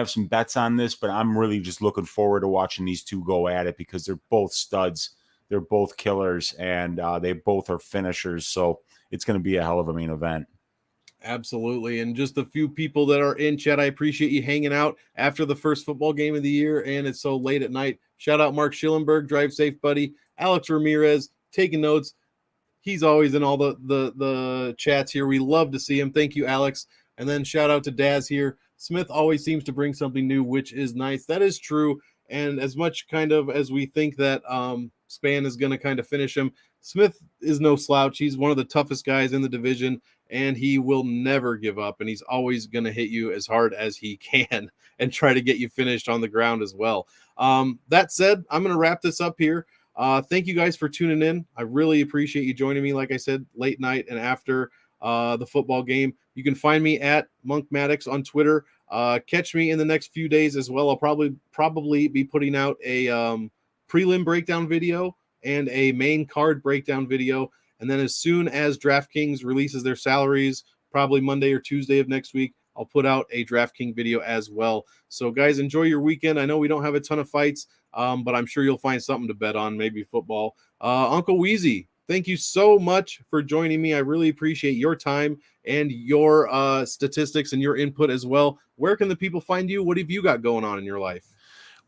some bets on this, but I'm really just looking forward to watching these two go at it because they're both studs. They're both killers, and they both are finishers. So it's going to be a hell of a main event. Absolutely. And just a few people that are in chat, I appreciate you hanging out after the first football game of the year, and it's so late at night. Shout out Mark Schillenberg, drive safe, buddy. Alex Ramirez, taking notes. He's always in all the chats here. We love to see him. Thank you, Alex. And then shout out to Daz here. Smith always seems to bring something new, which is nice. That is true. And as much kind of as we think that Spann is going to kind of finish him, Smith is no slouch. He's one of the toughest guys in the division, and he will never give up. And he's always going to hit you as hard as he can and try to get you finished on the ground as well. That said, I'm going to wrap this up here. Thank you guys for tuning in. I really appreciate you joining me, like I said, late night and after the football game. You can find me at Monk Maddox on Twitter. Catch me in the next few days as well. I'll probably be putting out a prelim breakdown video and a main card breakdown video. And then as soon as DraftKings releases their salaries, probably Monday or Tuesday of next week, I'll put out a DraftKings video as well. So guys, enjoy your weekend. I know we don't have a ton of fights, but I'm sure you'll find something to bet on, maybe football. Uncle Weezy, thank you so much for joining me. I really appreciate your time and your statistics and your input as well. Where can the people find you? What have you got going on in your life?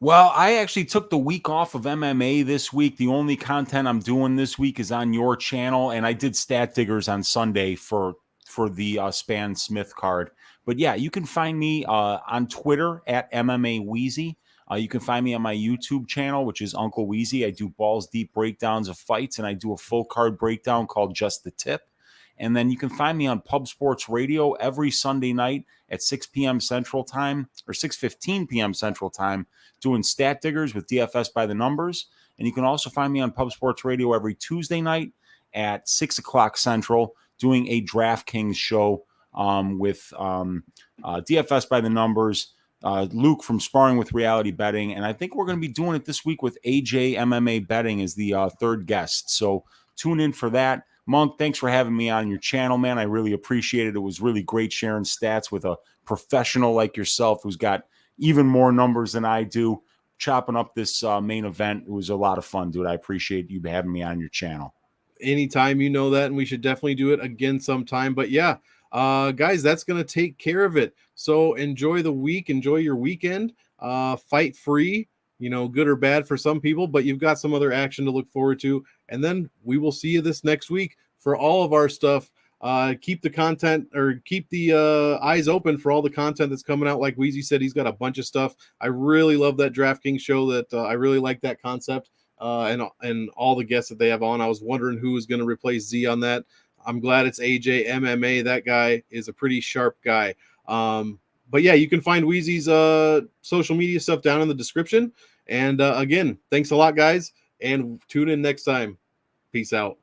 Well, I actually took the week off of MMA this week. The only content I'm doing this week is on your channel, and I did Stat Diggers on Sunday for the Spann Smith card. But yeah, you can find me on Twitter at MMA Weezy. You can find me on my YouTube channel, which is Uncle Weezy. I do balls deep breakdowns of fights, and I do a full card breakdown called Just the Tip. And then you can find me on Pub Sports Radio every Sunday night at 6 p.m. Central Time, or 6:15 p.m. Central Time, doing Stat Diggers with DFS by the numbers. And you can also find me on Pub Sports Radio every Tuesday night at 6 o'clock Central, doing a DraftKings show with DFS by the numbers, Luke from Sparring with Reality Betting, and I think we're going to be doing it this week with AJ MMA Betting as the third guest. So tune in for that. Monk, thanks for having me on your channel, man. I really appreciate it. It was really great sharing stats with a professional like yourself who's got even more numbers than I do, chopping up this main event. It was a lot of fun, dude. I appreciate you having me on your channel. Anytime, you know that, and we should definitely do it again sometime. But yeah, guys, that's gonna take care of it. So enjoy the week, enjoy your weekend. Fight free, you know, good or bad for some people, but you've got some other action to look forward to. And then we will see you this next week for all of our stuff. Keep the content, or keep the eyes open for all the content that's coming out. Like Weezy said, he's got a bunch of stuff. I really love that DraftKings show. That I really like that concept. And all the guests that they have on. I was wondering who was going to replace Z on that. I'm glad it's AJ MMA. That guy is a pretty sharp guy. But yeah, you can find Weezy's social media stuff down in the description. And again, thanks a lot, guys, and tune in next time. Peace out.